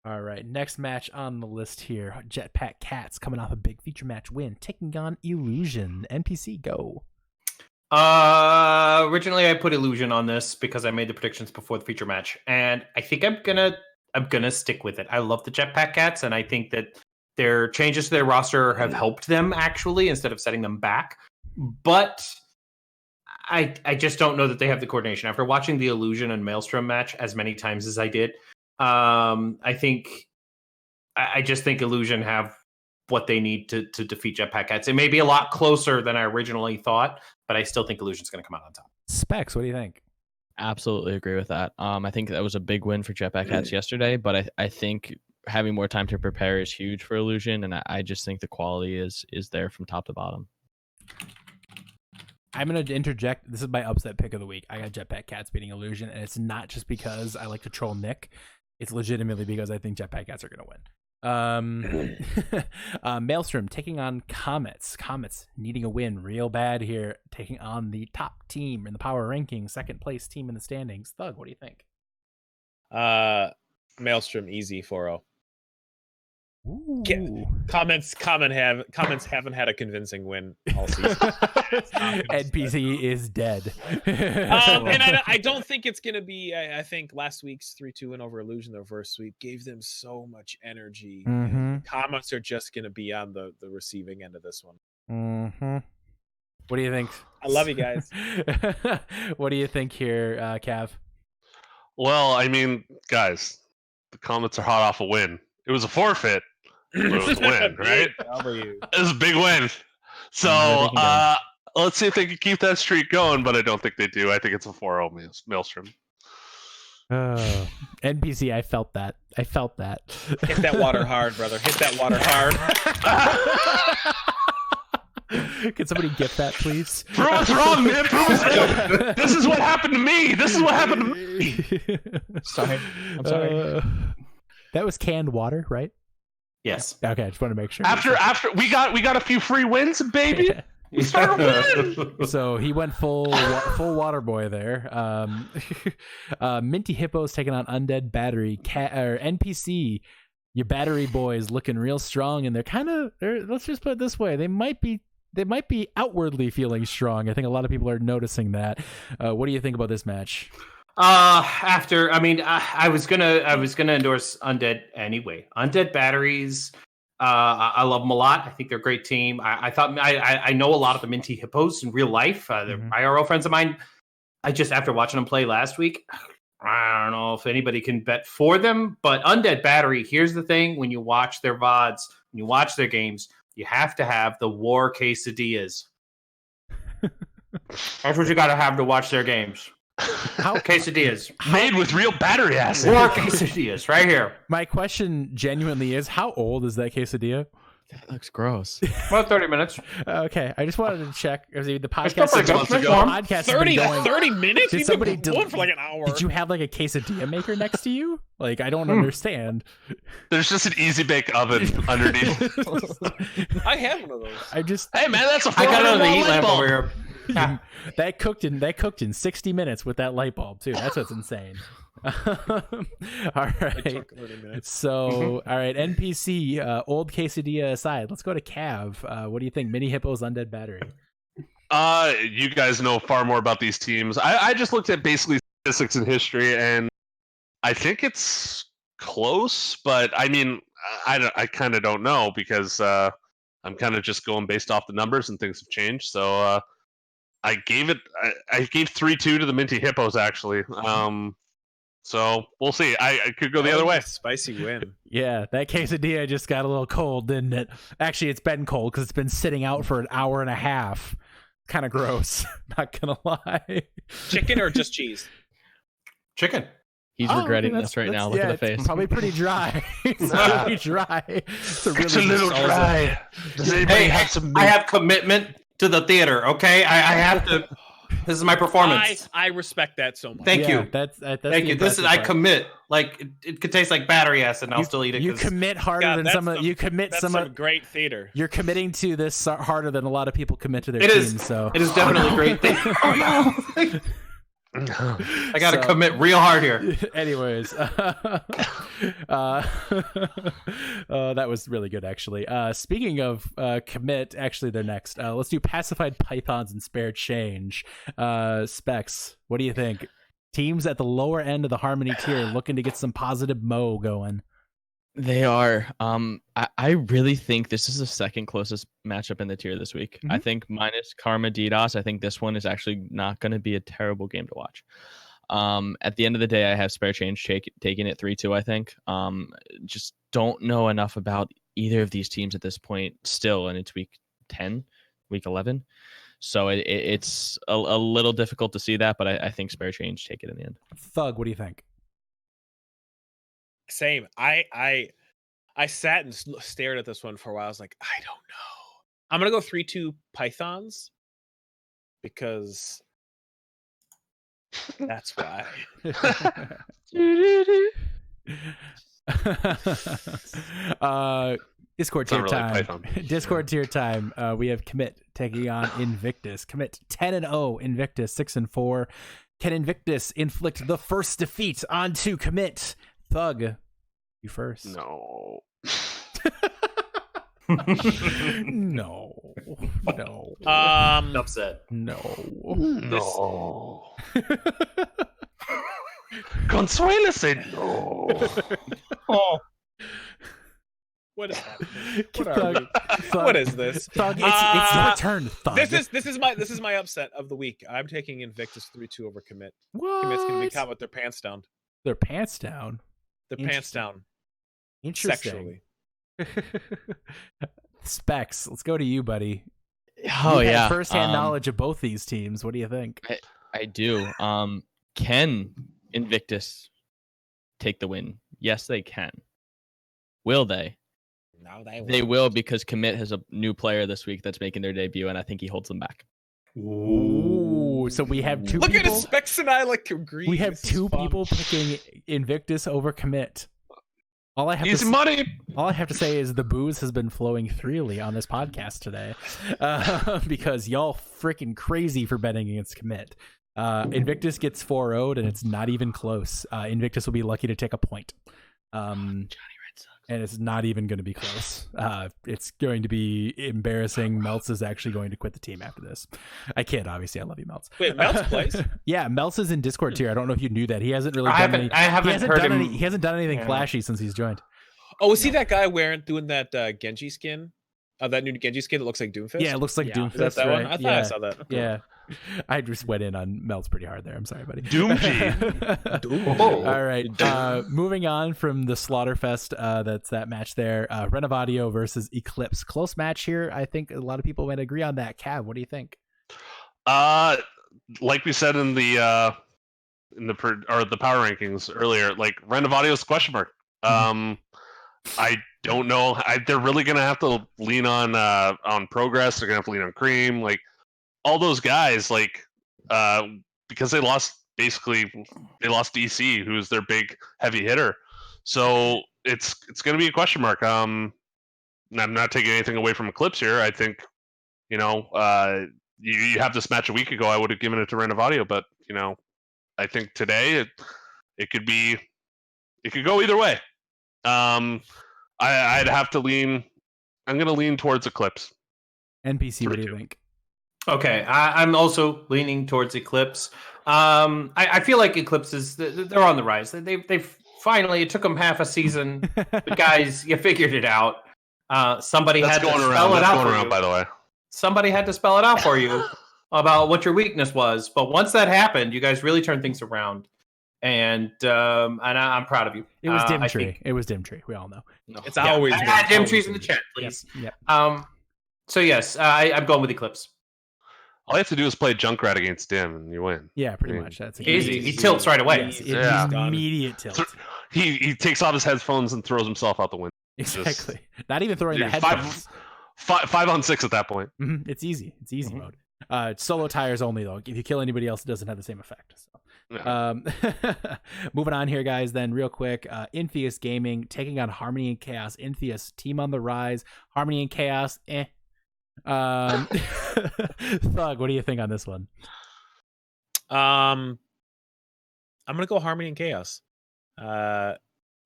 All right, next match on the list here. Jetpack Cats coming off a big feature match win, taking on Illusion. NPC, go. Originally I put Illusion on this because I made the predictions before the feature match, and I think I'm gonna stick with it. I love the Jetpack Cats, and I think that their changes to their roster have helped them actually instead of setting them back. But I just don't know that they have the coordination. After watching the Illusion and Maelstrom match as many times as I did, I just think Illusion have what they need to defeat Jetpack Cats. It may be a lot closer than I originally thought, but I still think Illusion's going to come out on top. Specs, what do you think? Absolutely agree with that. I think that was a big win for Jetpack Cats yesterday, but I think having more time to prepare is huge for Illusion, and I just think the quality is there from top to bottom. I'm going to interject. This is my upset pick of the week. I got Jetpack Cats beating Illusion, and it's not just because I like to troll Nick. It's legitimately because I think Jetpack Cats are going to win. Maelstrom taking on Comets. Comets needing a win real bad here, taking on the top team in the power rankings, second place team in the standings. Thug, what do you think? Maelstrom easy 4-0. Ooh. Comments haven't had a convincing win all season. NPC is dead. And I don't think it's going to be. I think last week's 3-2 win over Illusion, the reverse sweep, gave them so much energy. Mm-hmm. The comments are just going to be on the receiving end of this one. Mm-hmm. What do you think? I love you guys. What do you think here, Cav? Well, I mean, guys, the Comets are hot off a win. It was a forfeit, but it was a win, right? It was a big win. So let's see if they can keep that streak going, but I don't think they do. I think it's a 4-0 Maelstrom. NPC, I felt that. Hit that water hard, brother. Hit that water hard. Can somebody get that, please? Prove us wrong, man. Prove us wrong. This is what happened to me. Sorry. I'm sorry. That was canned water, right? Yes. Okay, I just want to make sure. After we got a few free wins, baby. We started winning. So he went full water boy there. Minty Hippo's taking on Undead Battery or NPC. Your battery boys looking real strong, and let's just put it this way: they might be outwardly feeling strong. I think a lot of people are noticing that. What do you think about this match? I was gonna endorse Undead anyway. Undead Batteries, I love them a lot. I think they're a great team. I know a lot of the Minty Hippos in real life. They're IRL friends of mine. I just, after watching them play last week, I don't know if anybody can bet for them, but Undead Battery, here's the thing: when you watch their VODs, when you watch their games, you have to have the war quesadillas. That's what you got to have to watch their games. Quesadillas. Made with real battery acid. More quesadillas right here. My question genuinely is, how old is that quesadilla? That looks gross. About 30 minutes. Okay, I just wanted to check. The still podcast, pretty good. the podcast 30 has been going. 30 minutes? Did You've somebody been going for like an hour. Did you have like a quesadilla maker next to you? Like, I don't understand. There's just an easy bake oven underneath. I have one of those. Hey man, that's a I got 400 another watt heat light lamp bulb. over here. Yeah. That cooked in 60 minutes with that light bulb too. That's what's insane. All right. So, all right, NPC, old quesadilla aside, let's go to Cav. What do you think? Mini Hippo's Undead Battery. You guys know far more about these teams. I just looked at basically statistics and history, and I think it's close, but I mean, I kind of don't know because I'm kind of just going based off the numbers and things have changed. So I gave 3-2 to the Minty Hippos actually. So we'll see. I could go the other way. Spicy win. Yeah, that quesadilla just got a little cold, didn't it? Actually, it's been cold because it's been sitting out for an hour and a half. Kind of gross. Not gonna lie. Chicken or just cheese? Chicken. He's regretting this right now. Look at the face. It's probably pretty dry. It's pretty dry. It's a little dry. Does anybody have some? I have commitment to the theater. Okay, I have to. This is my performance. I respect that so much. Thank you. That's Thank you. This is I commit. Like it could taste like battery acid, and I'll still eat it. You commit harder than some of. You commit That's some some great theater. You're committing to this harder than a lot of people commit to their It teams. is. So It is definitely great. I got to commit real hard here. Anyways, that was really good, actually. Speaking of commit, actually, they're next. Let's do pacified pythons and spare change. Specs, what do you think? Teams at the lower end of the Harmony tier looking to get some positive mo going. They are. I really think this is the second closest matchup in the tier this week. I think minus Karma DDoS, I think this one is actually not going to be a terrible game to watch. At the end of the day, I have spare change taking it 3-2, I think. Just don't know enough about either of these teams at this point still, and it's week 10, week 11. So it's a little difficult to see that, but I think spare change take it in the end. Thug, what do you think? Same. I sat and stared at this one for a while. I was like, I don't know. I'm gonna go 3-2 Pythons because that's why. Discord tier time. Discord tier time. We have Commit taking on Invictus. Commit 10-0, Invictus 6-4. Can Invictus inflict the first defeat onto Commit? Thug, you first. No. No. Upset. No. Consuela said no. Oh. What is happening? What is this? Thug, it's your turn, Thug. This is my upset of the week. I'm taking Invictus 3-2 over Commit. What? Commit's gonna be caught with their pants down. Their pants down? Their pants down. Interesting. Sexually. Specs, let's go to you, buddy. Oh, yeah. First-hand knowledge of both these teams. What do you think? I do. Can Invictus take the win? Yes, they can. Will they? No, they will, because Commit has a new player this week that's making their debut, and I think he holds them back. Ooh, so we have two Look people. at Specs and I like agree. We have two people picking Invictus over Commit. All I have to say is the booze has been flowing freely on this podcast today, because y'all freaking crazy for betting against Commit. Invictus gets 4-0'd and it's not even close. Invictus will be lucky to take a point. And it's not even going to be close. It's going to be embarrassing. Melts is actually going to quit the team after this. I kid, obviously. I love you, Melts. Wait, Melts plays? Yeah, Melts is in Discord tier. I don't know if you knew that. He hasn't really he hasn't done anything flashy since he's joined. Oh, is he that guy doing that Genji skin? That new Genji skin that looks like Doomfist? Yeah, it looks like Doomfist. Is that right? one? I thought I saw that. Okay. Yeah. I just went in on Melts pretty hard there. I'm sorry, buddy. Doomji. All right. Moving on from the Slaughterfest, that's that match there. Renovadio versus Eclipse. Close match here. I think a lot of people might agree on that. Cav, what do you think? Like we said in the in the power rankings earlier, like Rendivadio's question mark. I don't know. They're really gonna have to lean on progress. They're gonna have to lean on Cream, like all those guys, like because they lost DC, who's their big heavy hitter. So it's gonna be a question mark. I'm not taking anything away from Eclipse here. I think you have this match a week ago. I would have given it to Rendavadio, but I think today it could go either way. I'd have to lean. I'm going to lean towards Eclipse. NPC, what do you think? Okay, I'm also leaning towards Eclipse. I feel like Eclipse they're on the rise. They finally, it took them half a season, but guys, you figured it out. Somebody had to spell it out for you. By the way, somebody had to spell it out for you about what your weakness was. But once that happened, you guys really turned things around. And I'm proud of you. It was Dimtree. It was Dimtree. We all know. It's always Dimtree's in the chat, please. Yep. So yes, I'm going with Eclipse. All you have to do is play Junkrat against Dim, and you win. Yeah, pretty much. That's easy. He tilts right away. Yes, immediate tilt. He takes off his headphones and throws himself out the window. Exactly. Not even throwing the headphones. 5-on-6 at that point. Mm-hmm. It's easy. It's easy mode. Solo tires only though. If you kill anybody else, it doesn't have the same effect. So. No. Moving on here, guys. Then real quick, Infius Gaming taking on Harmony and Chaos. Infius team on the rise. Harmony and Chaos. Thug, what do you think on this one? I'm gonna go Harmony and Chaos.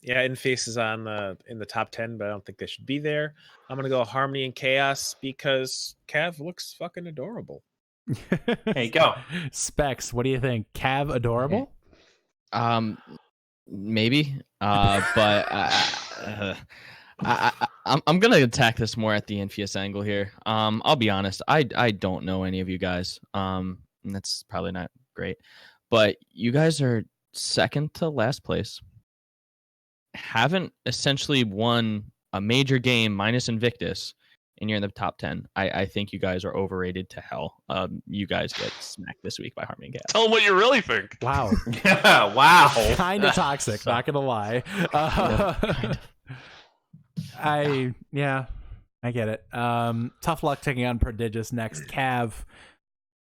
Inface is in the top 10, but I don't think they should be there. I'm gonna go Harmony and Chaos because Cav looks fucking adorable. There you go. Specs, what do you think? Cav adorable? Maybe. But I'm gonna attack this more at the Infius angle here. I'll be honest. I don't know any of you guys. And that's probably not great. But you guys are second to last place. Haven't essentially won a major game minus Invictus, and you're in the top 10. I think you guys are overrated to hell. You guys get smacked this week by Harmony and Chaos. Tell them what you really think. Wow. Wow. Kind of toxic, not gonna lie. I get it. Tough Luck taking on Prodigious next. Cav,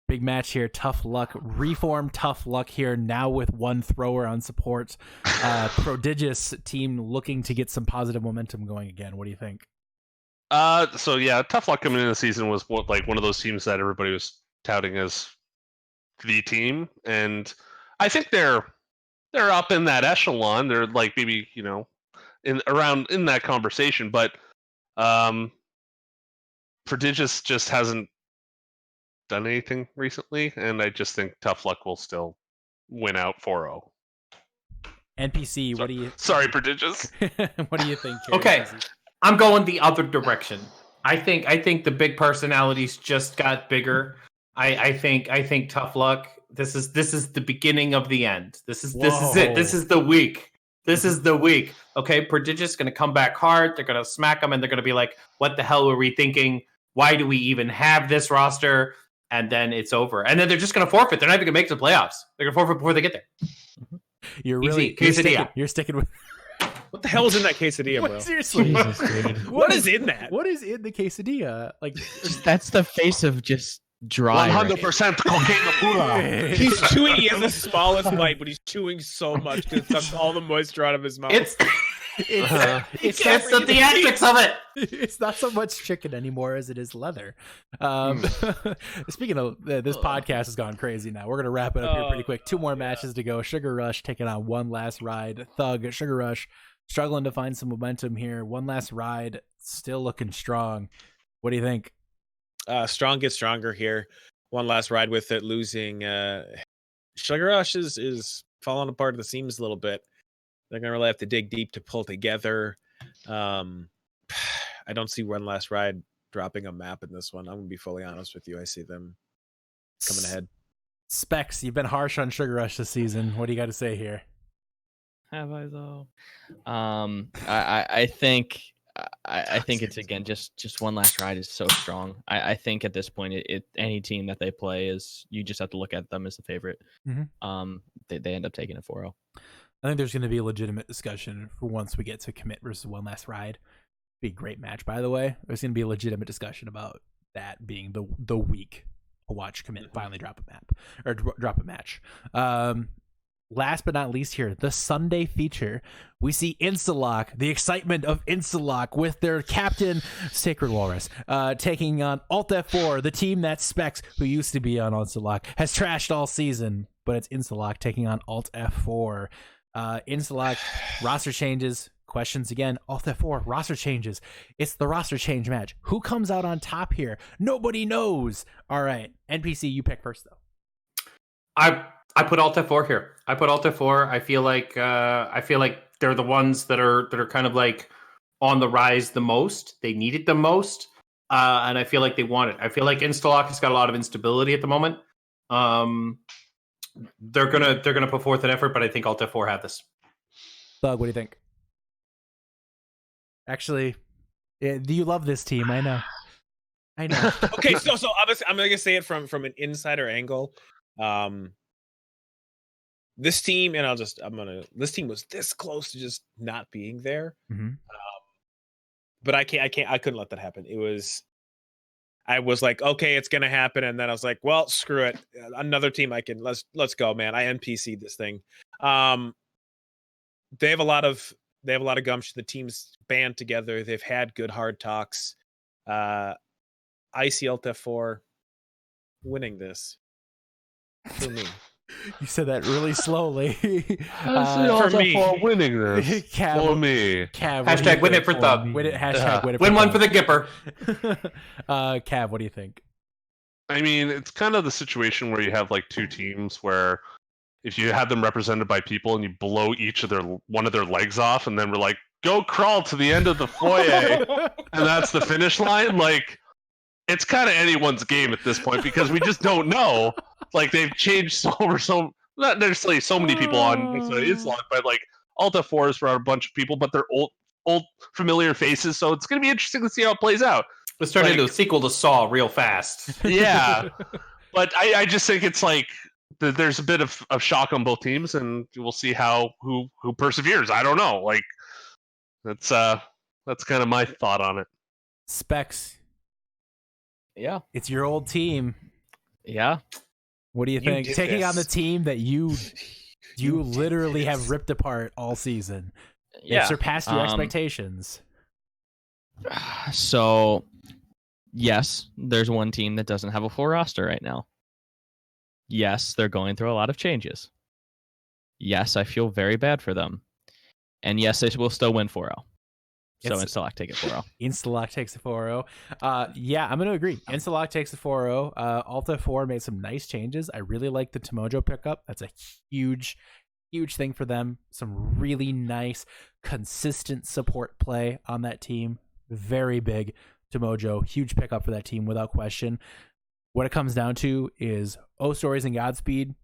big match here. Tough Luck, reform Tough Luck here now with one thrower on support. Prodigious team looking to get some positive momentum going again. What do you think? So yeah, Tough Luck coming into the season was one of those teams that everybody was touting as the team, and I think they're up in that echelon. They're like maybe in that conversation, but Prodigious just hasn't done anything recently, and I just think Tough Luck will still win out 4-0. NPC, what do you? Sorry, Prodigious. What do you think? Okay, I'm going the other direction. I think the big personalities just got bigger. I think Tough Luck. This is the beginning of the end. This is it. This is the week. This is the week. Okay, Prodigious going to come back hard. They're going to smack them, and they're going to be like, "What the hell were we thinking? Why do we even have this roster?" And then it's over. And then they're just going to forfeit. They're not even going to make the playoffs. They're going to forfeit before they get there. You're really you're sticking with. What the hell is in that quesadilla, bro? Seriously, what is in that? What is in the quesadilla? Like that's the face of just dry. 100% cocaine pura. He's chewing. He has the smallest bite, but he's chewing so much because it sucks all the moisture out of his mouth. It's the theatrics of it. It's not so much chicken anymore as it is leather. Speaking of this podcast has gone crazy now. We're gonna wrap it up here pretty quick. 2 more matches to go. Sugar Rush taking on One Last Ride. Thug, Sugar Rush struggling to find some momentum here. One Last Ride still looking strong. What do you think? Strong gets stronger here. One Last Ride with it, losing. Sugar Rush is falling apart at the seams a little bit. They're gonna really have to dig deep to pull together. I don't see One Last Ride dropping a map in this one. I'm gonna be fully honest with you. I see them coming ahead. Specs, you've been harsh on Sugar Rush this season. What do you got to say here? Have I though? I think I think it's again just one last ride is so strong. I think at this point, any team that they play is you just have to look at them as the favorite. They end up taking it 4-0. I think there's going to be a legitimate discussion for once we get to Commit versus One Last Ride. Be a great match, by the way. There's going to be a legitimate discussion about that being the week to watch Commit finally drop a map or drop a match. Last but not least here, the Sunday feature. We see Instalock, the excitement of Instalock with their captain, Sacred Walrus, taking on Alt F4, the team that Specs, who used to be on Instalock, has trashed all season, but it's Instalock taking on Alt F4. Instalock, roster changes, questions again, Alt F4, roster changes. It's the roster change match. Who comes out on top here? Nobody knows. All right, NPC, you pick first, though. I put Alt F4 here. I put Alt F4. I feel like they're the ones that are kind of like on the rise the most. They need it the most, and I feel like they want it. I feel like Instalock has got a lot of instability at the moment. They're gonna put forth an effort, but I think Alt F4 have this. Doug, what do you think? Actually, you love this team. I know. Okay, so obviously I'm gonna say it from an insider angle. This team, and this team was this close to just not being there. But I couldn't let that happen. I was like, okay, it's gonna happen, and then I was like, well, screw it. Another team let's go, man. I NPC'd this thing. They have a lot of gumption. The team's band together. They've had good hard talks. I see Alt F4 winning this for me. You said that really slowly. For me, winning this for me. Cav, hashtag win it for Thug. Win it. Hashtag win it. Win one for the Gipper. Cav, what do you think? I mean, it's kind of the situation where you have like two teams where if you have them represented by people and you blow one of their legs off, and then we're like, go crawl to the end of the foyer, and that's the finish line. Like, it's kind of anyone's game at this point because we just don't know. Like, they've changed not necessarily so many people on Instalock, but like Alt F4 is for a bunch of people, but they're old familiar faces. So it's going to be interesting to see how it plays out. Let's turn into a sequel to Saw real fast. Yeah, but I just think it's like there's a bit of shock on both teams, and we'll see who perseveres. I don't know. Like, that's kind of my thought on it. Specs. Yeah, it's your old team. Yeah. What do you think? Taking on the team that you literally have ripped apart all season. It surpassed your expectations. So, yes, there's one team that doesn't have a full roster right now. Yes, they're going through a lot of changes. Yes, I feel very bad for them. And yes, they will still win 4-0. So Instalock take it 4-0. Instalock takes it 4-0. Yeah, I'm going to agree. Instalock takes it 4-0. Alt F4 made some nice changes. I really like the Tomojo pickup. That's a huge thing for them. Some really nice, consistent support play on that team. Very big. Tomojo, huge pickup for that team without question. What it comes down to is O Stories and Godspeed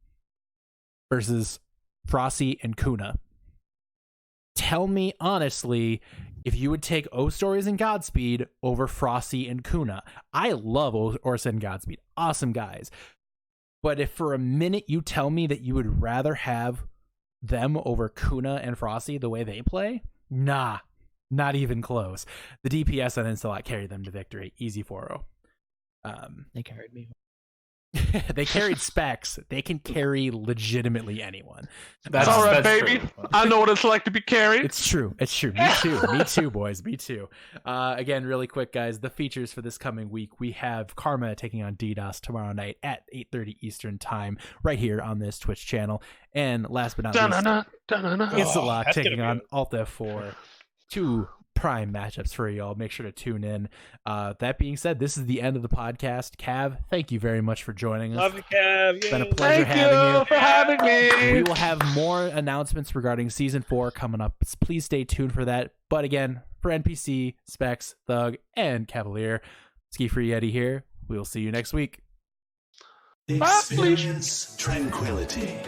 versus Frosty and Kuna. Tell me honestly if you would take O Stories and Godspeed over Frosty and Kuna. I love Orsa and Godspeed. Awesome guys. But if for a minute you tell me that you would rather have them over Kuna and Frosty the way they play, nah, not even close. The DPS on Instalock carried them to victory. Easy 4-0. They carried me. They carried Specs. They can carry legitimately anyone. That's all right, baby. True. I know what it's like to be carried. It's true. Me too. Me too, boys. Me too. Again, really quick, guys. The features for this coming week: we have Karma taking on DDoS tomorrow night at 8:30 Eastern Time, right here on this Twitch channel. And last but not least, Instalock taking on Alt F4. 2 prime matchups for y'all. Make sure to tune in. That being said, this is the end of the podcast. Cav, thank you very much for joining us. Love you, Cav. It's been a pleasure having you. For having me. We will have more announcements regarding season 4 coming up. Please stay tuned for that. But again, for NPC, Specs, Thug, and Cavalier, Ski Free Yeti here. We will see you next week. Experience tranquility.